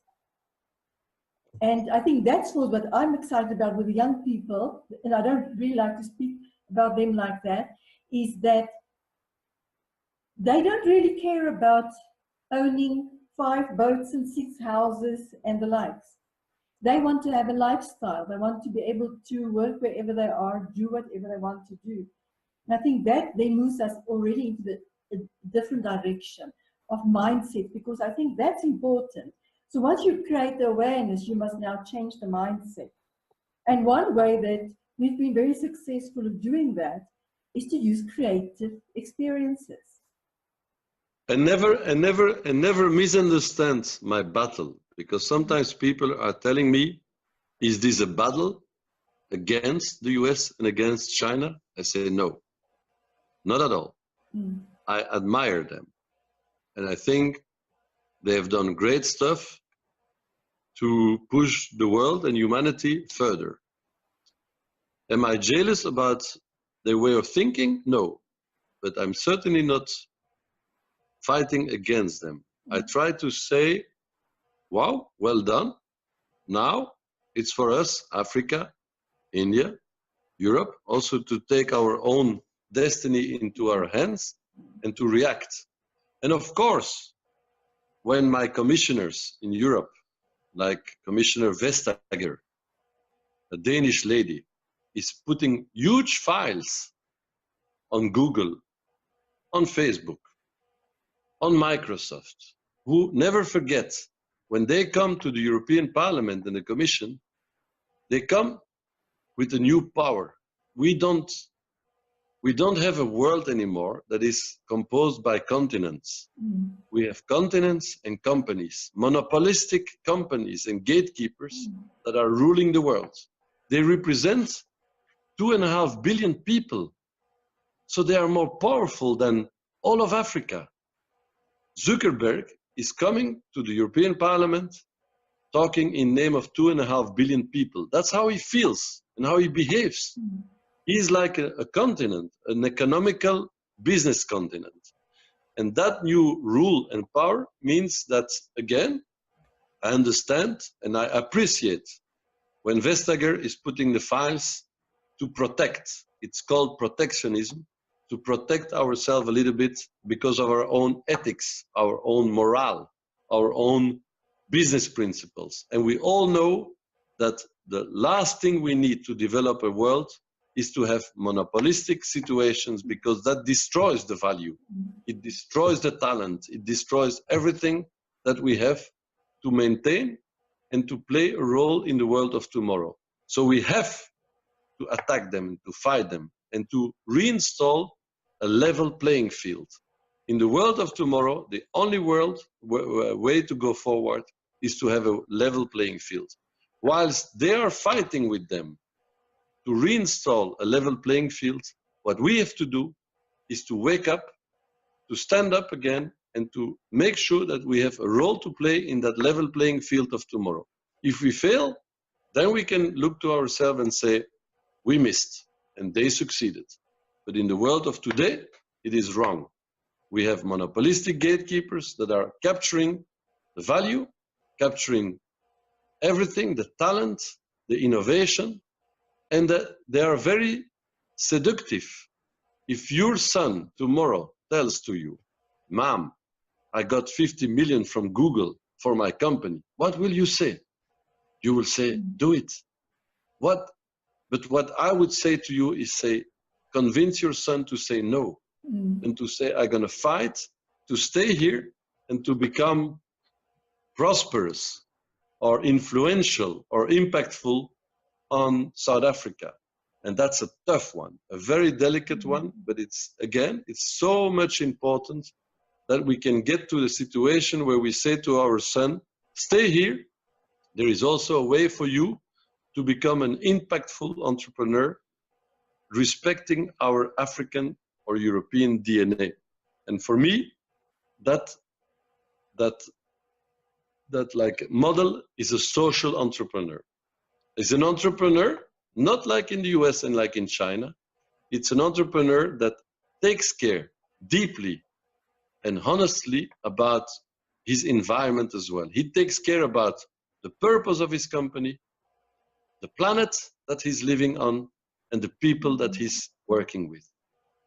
And I think that's what I'm excited about with the young people, and I don't really like to speak about them like that, is that they don't really care about owning 5 boats and 6 houses and the likes. They want to have a lifestyle. They want to be able to work wherever they are, do whatever they want to do. And I think that then moves us already into a different direction of mindset, because I think that's important. So once you create the awareness, you must now change the mindset. And one way that we've been very successful in doing that is to use creative experiences. And never misunderstand my battle, because sometimes people are telling me, is this a battle against the US and against China? I say no, not at all. I admire them. And I think they have done great stuff to push the world and humanity further. Am I jealous about their way of thinking? No, but I'm certainly not fighting against them. I try to say, wow, well done. Now it's for us, Africa, India, Europe, also to take our own destiny into our hands and to react. And of course, when my commissioners in Europe, like Commissioner Vestager, a Danish lady, is putting huge files on Google, on Facebook, on Microsoft, who never forget when they come to the European Parliament and the Commission, they come with a new power. We don't have a world anymore that is composed by continents. We have continents and companies, monopolistic companies and gatekeepers that are ruling the world. They represent 2.5 billion people. So they are more powerful than all of Africa. Zuckerberg is coming to the European Parliament talking in name of 2.5 billion people. That's how he feels and how he behaves. He's like a continent, an economical business continent. And that new rule and power means that, again, I understand and I appreciate when Vestager is putting the files to protect. It's called protectionism, to protect ourselves a little bit because of our own ethics, our own morale, our own business principles. And we all know that the last thing we need to develop a world is to have monopolistic situations, because that destroys the value. It destroys the talent. It destroys everything that we have to maintain and to play a role in the world of tomorrow. So we have to attack them, to fight them, and to reinstall a level playing field. In the world of tomorrow, the only way to go forward is to have a level playing field. Whilst they are fighting with them to reinstall a level playing field, what we have to do is to wake up, to stand up again, and to make sure that we have a role to play in that level playing field of tomorrow. If we fail, then we can look to ourselves and say, we missed, and they succeeded. But in the world of today, it is wrong. We have monopolistic gatekeepers that are capturing the value, capturing everything, the talent, the innovation, and they are very seductive. If your son tomorrow tells to you, Mom, I got 50 million from Google for my company, what will you say? You will say, do it. But what I would say to you is say, convince your son to say no, and to say, I'm going to fight to stay here and to become prosperous or influential or impactful on South Africa. And that's a tough one, a very delicate one, but it's so much important that we can get to the situation where we say to our son, stay here. There is also a way for you to become an impactful entrepreneur, respecting our African or European DNA. And for me, that like model is a social entrepreneur. It's an entrepreneur, not like in the US and like in China. It's an entrepreneur that takes care deeply and honestly about his environment as well. He takes care about the purpose of his company, the planet that he's living on, and the people that he's working with.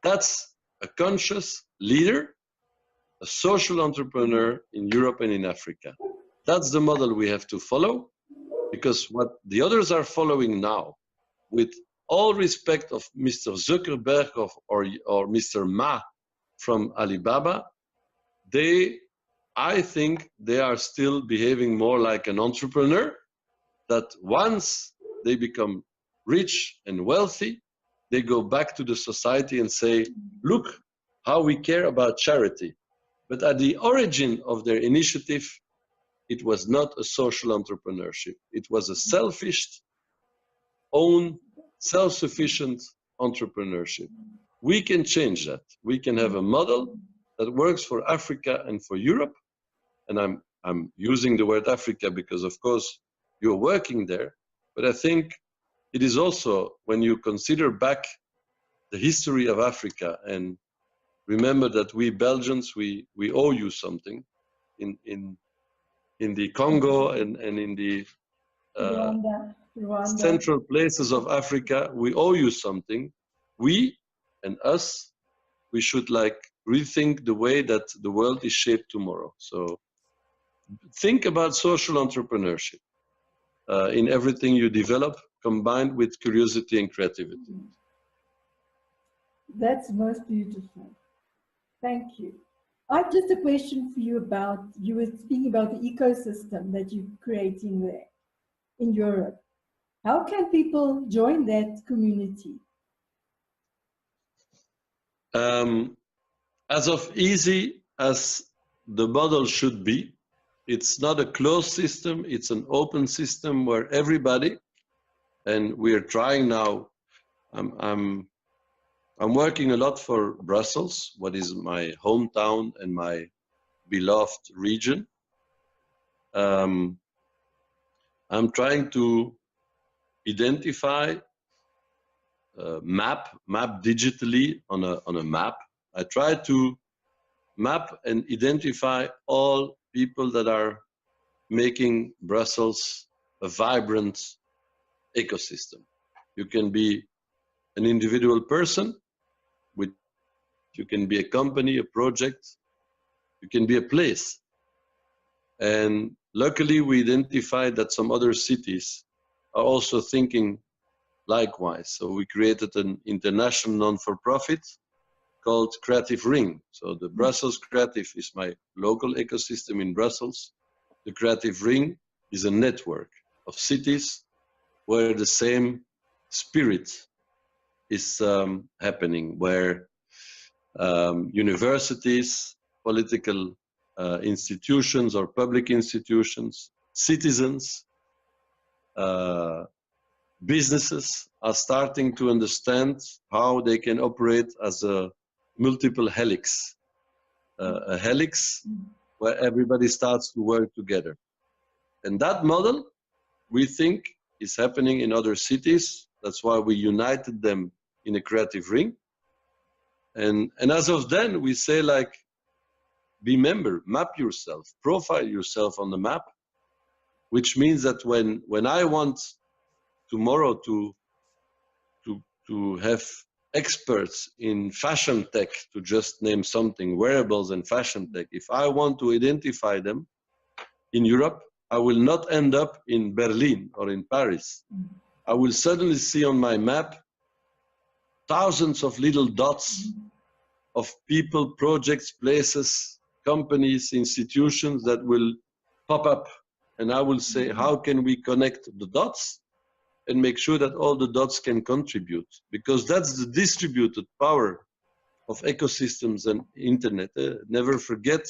That's a conscious leader, a social entrepreneur in Europe and in Africa. That's the model we have to follow, because what the others are following now, with all respect of Mr. Zuckerberg or Mr. Ma from Alibaba, I think they are still behaving more like an entrepreneur, that once they become rich and wealthy, they go back to the society and say, look how we care about charity. But at the origin of their initiative, it was not a social entrepreneurship. It was a selfish, own, self-sufficient entrepreneurship. We can change that. We can have a model that works for Africa and for Europe. And I'm using the word Africa because, of course, you're working there. But I think it is also, when you consider back the history of Africa, and remember that we Belgians, we owe you something in the Congo and in the Rwanda. central places of Africa, we owe you something. We and us, we should like rethink the way that the world is shaped tomorrow. So think about social entrepreneurship in everything you develop, combined with curiosity and creativity. That's most beautiful. Thank you. I've just a question for you about, you were speaking about the ecosystem that you're creating there in Europe. How can people join that community? As of easy as the model should be, it's not a closed system, it's an open system where everybody, and we are trying now, I'm working a lot for Brussels, what is my hometown and my beloved region. I'm trying to identify, map digitally on a map. I try to map and identify all people that are making Brussels a vibrant ecosystem. You can be an individual person, you can be a company, a project, you can be a place. And luckily we identified that some other cities are also thinking likewise. So we created an international non-for-profit called Creative Ring. So the Brussels Creative is my local ecosystem in Brussels. The Creative Ring is a network of cities where the same spirit is happening, where universities, political institutions or public institutions, citizens, businesses are starting to understand how they can operate as a multiple helix, a helix where everybody starts to work together. And that model, we think, is happening in other cities. That's why we united them in a creative ring. And as of then, we say, like, be member, map yourself, profile yourself on the map, which means that when I want tomorrow to have experts in fashion tech, to just name something, wearables and fashion tech, if I want to identify them in Europe, I will not end up in Berlin or in Paris. I will suddenly see on my map thousands of little dots of people, projects, places, companies, institutions that will pop up. And I will say, how can we connect the dots and make sure that all the dots can contribute? Because that's the distributed power of ecosystems and internet. Never forget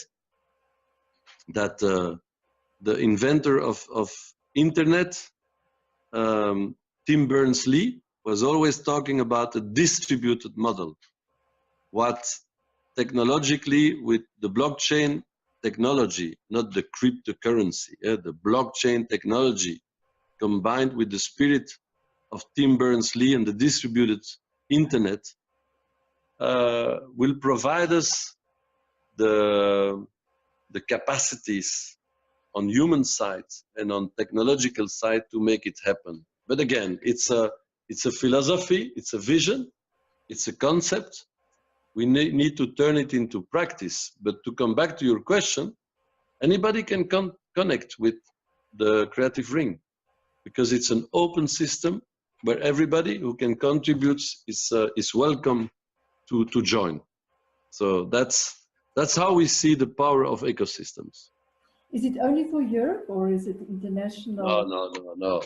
that the inventor of internet, Tim Berners-Lee, was always talking about a distributed model. What technologically, with the blockchain technology, not the cryptocurrency, the blockchain technology combined with the spirit of Tim Berners-Lee and the distributed internet, will provide us the capacities on human side and on technological side to make it happen. But again, it's a philosophy, it's a vision, it's a concept. We need to turn it into practice. But to come back to your question, anybody can connect with the Creative Ring, because it's an open system where everybody who can contribute is welcome to join. So that's how we see the power of ecosystems. Is it only for Europe or is it international? No.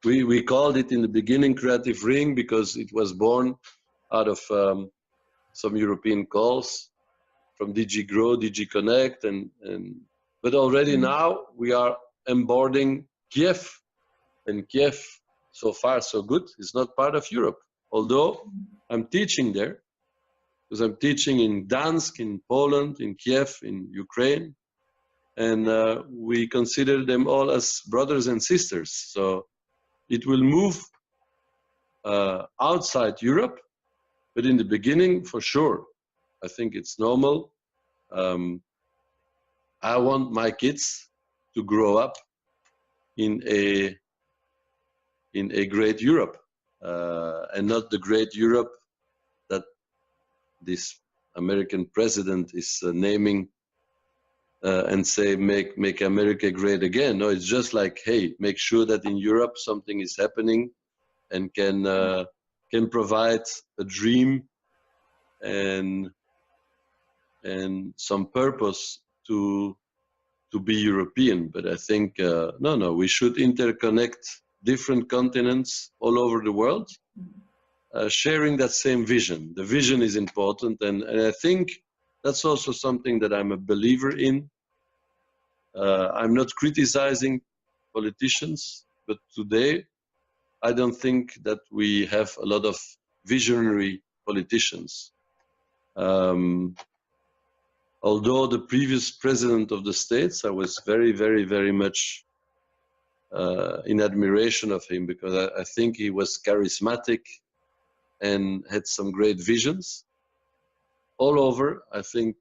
We called it in the beginning Creative Ring because it was born out of some European calls from DG Grow, DG Connect, but already now we are onboarding Kiev, and Kiev, so far so good, is not part of Europe. Although I'm teaching there, because I'm teaching in Gdansk, in Poland, in Kiev, in Ukraine, and we consider them all as brothers and sisters. So it will move outside Europe, but in the beginning, for sure, I think it's normal. I want my kids to grow up in a great Europe, and not the great Europe that this American president is naming and say, make America great again. No, it's just like, hey, make sure that in Europe something is happening and can provide a dream and some purpose to be European. But I think no, we should interconnect different continents all over the world, sharing that same vision. The vision is important, and I think that's also something that I'm a believer in. I'm not criticizing politicians, but today I don't think that we have a lot of visionary politicians. Although the previous president of the States, I was very, very, very much in admiration of him, because I think he was charismatic and had some great visions. All over, I think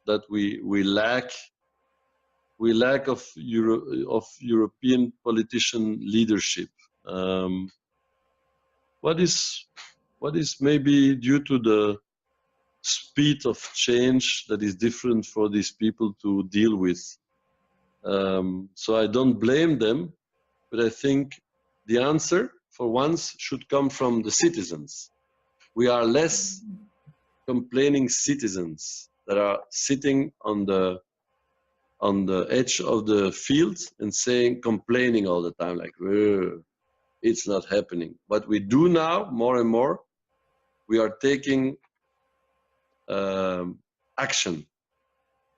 that we lack of European politician leadership. What is maybe due to the speed of change that is different for these people to deal with. So I don't blame them, but I think the answer for once should come from the citizens. We are less complaining citizens that are sitting on the edge of the field and complaining all the time, like, it's not happening. What we do now, more and more, we are taking action,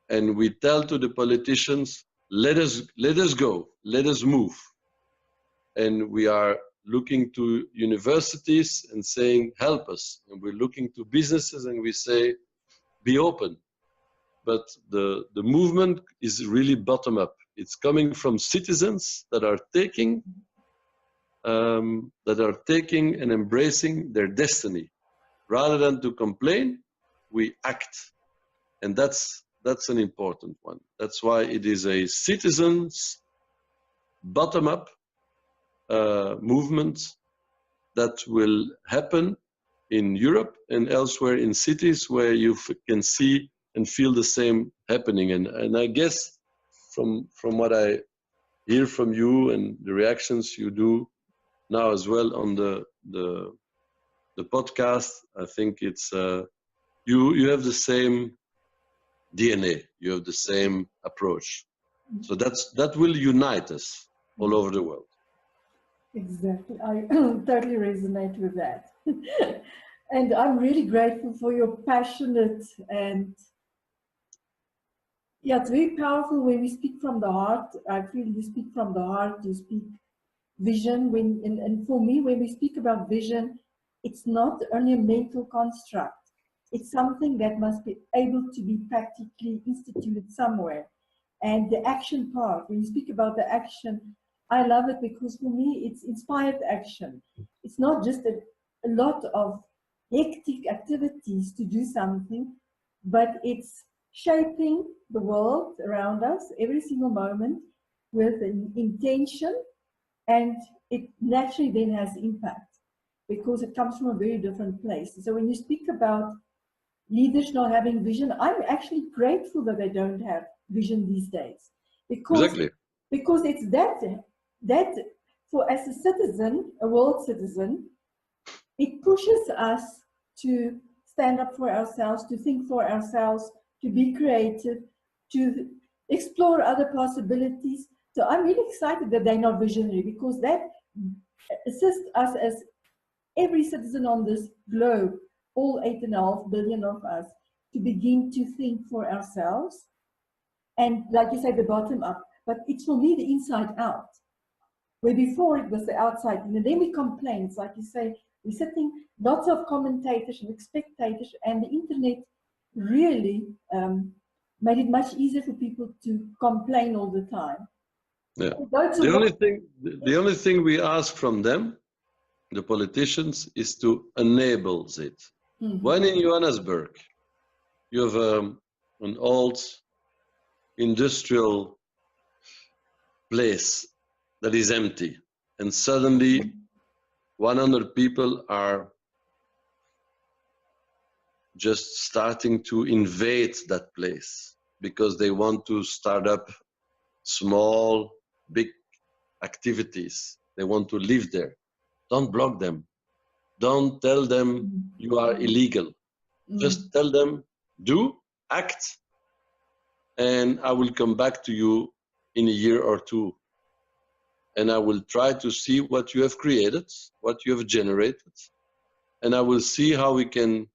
and we tell to the politicians, let us go, let us move. And we are looking to universities and saying, help us. And we're looking to businesses and we say, be open. But the movement is really bottom up. It's coming from citizens that are taking and embracing their destiny. Rather than to complain, we act. And that's an important one. That's why it is a citizens bottom up movement that will happen in Europe and elsewhere in cities where you can see and feel the same happening. And I guess from what I hear from you and the reactions you do now as well on the podcast, I think it's you have the same DNA, you have the same approach. So that will unite us all over the world. Exactly, I totally resonate with that. And I'm really grateful for your passionate and yeah, it's very powerful when we speak from the heart. I feel you speak from the heart, you speak vision. And for me, when we speak about vision, it's not only a mental construct. It's something that must be able to be practically instituted somewhere. And the action part, when you speak about the action, I love it because for me, it's inspired action. It's not just a lot of hectic activities to do something, but it's shaping the world around us every single moment with an intention, and it naturally then has impact because it comes from a very different place. So when you speak about leaders not having vision, I'm actually grateful that they don't have vision these days, because Exactly. Because it's that for as a citizen, a world citizen, it pushes us to stand up for ourselves, to think for ourselves, to be creative, to explore other possibilities. So I'm really excited that they're not visionary, because that assists us as every citizen on this globe, all 8.5 billion of us, to begin to think for ourselves. And like you say, the bottom up, but it's for me the inside out. Where before it was the outside, and then we complain. It's like you say, we're sitting, lots of commentators and spectators, and the internet really made it much easier for people to complain all the time. Yeah. The only thing we ask from them, the politicians, is to enable it. Mm-hmm. When in Johannesburg, you have an old industrial place that is empty, and suddenly 100 people are just starting to invade that place because they want to start up small, big activities. They want to live there. Don't block them. Don't tell them you are illegal. Just tell them, do, act, and I will come back to you in a year or two. And I will try to see what you have created, what you have generated, and I will see how we can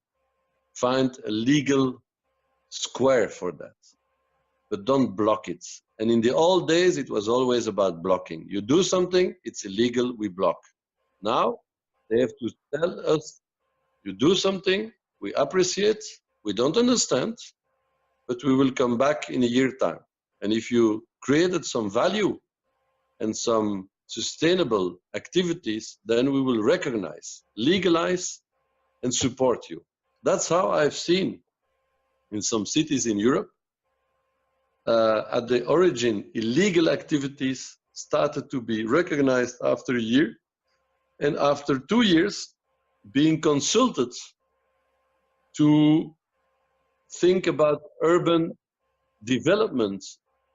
find a legal square for that. But don't block it. And in the old days, it was always about blocking. You do something, it's illegal, we block. Now, they have to tell us, you do something, we appreciate, we don't understand, but we will come back in a year's time. And if you created some value and some sustainable activities, then we will recognize, legalize, and support you. That's how I've seen in some cities in Europe, at the origin, illegal activities started to be recognized after a year, and after 2 years, being consulted to think about urban development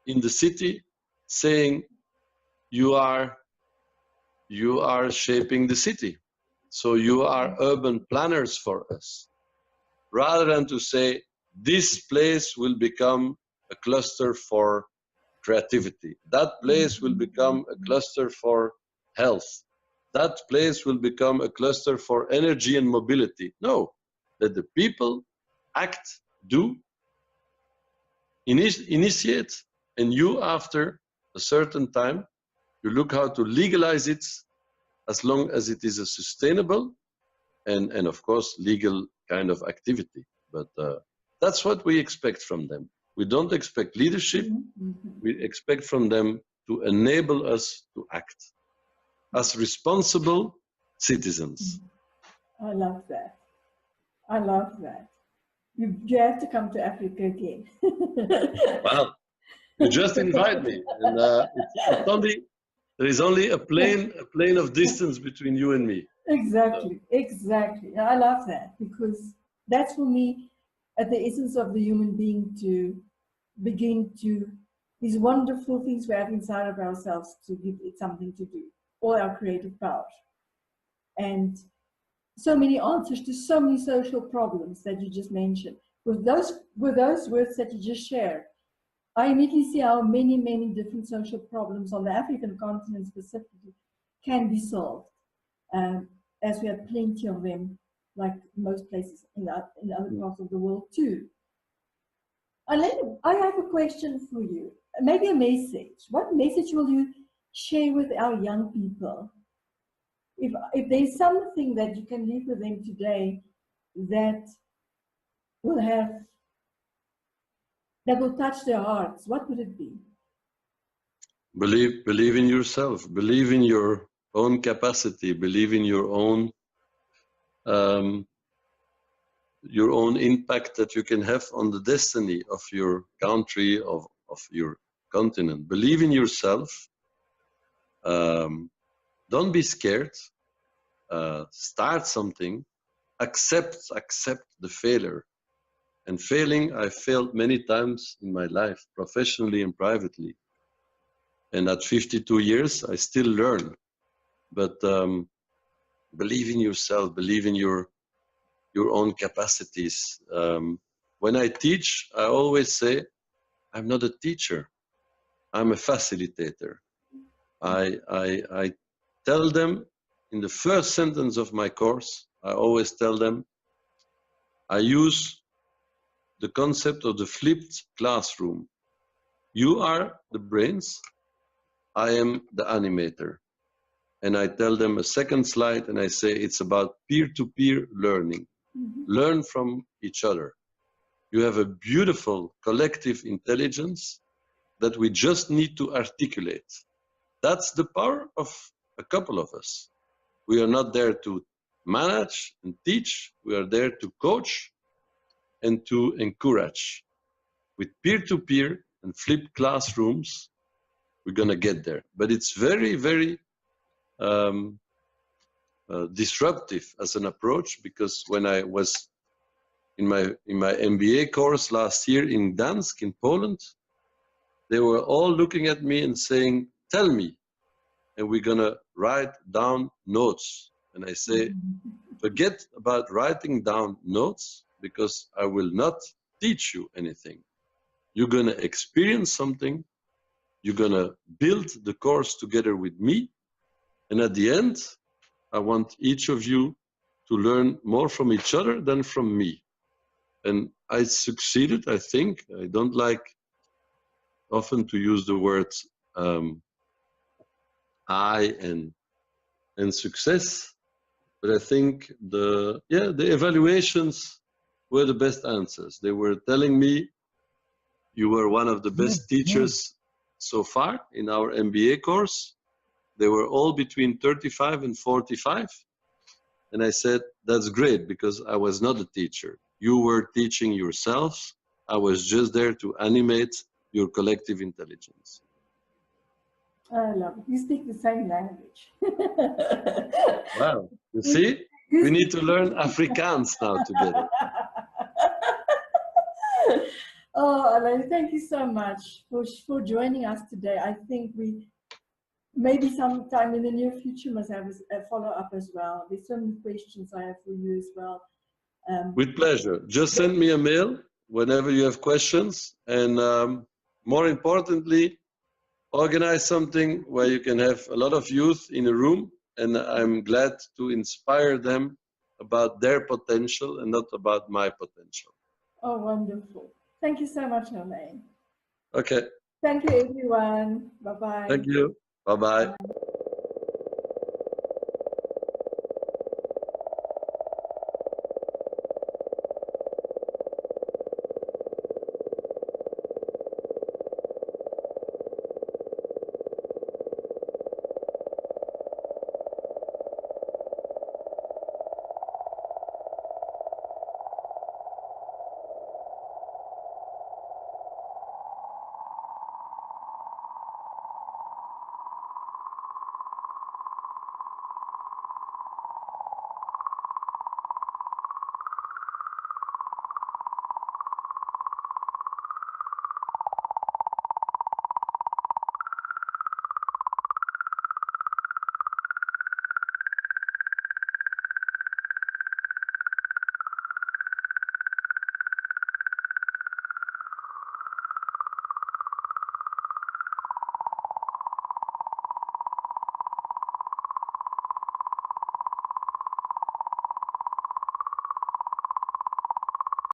in the city, saying you are shaping the city, so you are urban planners for us, rather than to say this place will become a cluster for creativity, that place will become a cluster for health, that place will become a cluster for energy and mobility. No, let the people act, do, initiate, and you, after a certain time, you look how to legalize it, as long as it is a sustainable and of course legal kind of activity. But that's what we expect from them. We don't expect leadership, we expect from them to enable us to act as responsible citizens. I love that. I love that. You have to come to Africa again. Well, you just invite me, and it's only, there is only a plane of distance between you and me. Exactly, exactly. I love that, because that's for me at the essence of the human being, to begin to, these wonderful things we have inside of ourselves, to give it something to do, all our creative power. And so many answers to so many social problems that you just mentioned. With those words that you just shared, I immediately see how many, many different social problems on the African continent specifically can be solved, as we have plenty of them, like most places in other parts of the world too. Alain, I have a question for you, maybe a message. What message will you share with our young people? If there's something that you can leave with them today that will touch their hearts, what would it be? Believe in yourself, believe in your own capacity, believe in your own impact that you can have on the destiny of your country, of your continent. Believe in yourself. Don't be scared. Start something. Accept the failure. And failing, I failed many times in my life, professionally and privately. And at 52 years, I still learn. But believe in yourself, believe in your own capacities. When I teach, I always say, I'm not a teacher, I'm a facilitator. I tell them in the first sentence of my course, I always tell them, I use the concept of the flipped classroom. You are the brains, I am the animator. And I tell them a second slide and I say it's about peer-to-peer learning. Learn from each other. You have a beautiful collective intelligence that we just need to articulate. That's the power of a couple of us. We are not there to manage and teach. We are there to coach and to encourage. With peer-to-peer and flipped classrooms, we're going to get there. But it's very, very disruptive as an approach, because when I was in my MBA course last year in Gdansk in Poland, they were all looking at me and saying, tell me, and we're gonna write down notes. And I say, forget about writing down notes because I will not teach you anything. You're going to experience something. You're going to build the course together with me. And at the end, I want each of you to learn more from each other than from me. And I succeeded, I think. I don't like often to use the words I and success, but I think the evaluations were the best answers. They were telling me you were one of the best teachers so far in our MBA course. They were all between 35 and 45. And I said, that's great because I was not a teacher. You were teaching yourselves. I was just there to animate your collective intelligence. I love it. You speak the same language. Wow. You see, we need to learn Afrikaans now together. Oh, Alain, thank you so much for joining us today. I think we maybe sometime in the near future must have a follow-up as well. There's so many questions I have for you as well. With pleasure. Just send me a mail whenever you have questions. And more importantly, organize something where you can have a lot of youth in a room. And I'm glad to inspire them about their potential and not about my potential. Oh, wonderful. Thank you so much, Alain. Okay. Thank you, everyone. Bye-bye. Thank you. Bye-bye. Bye.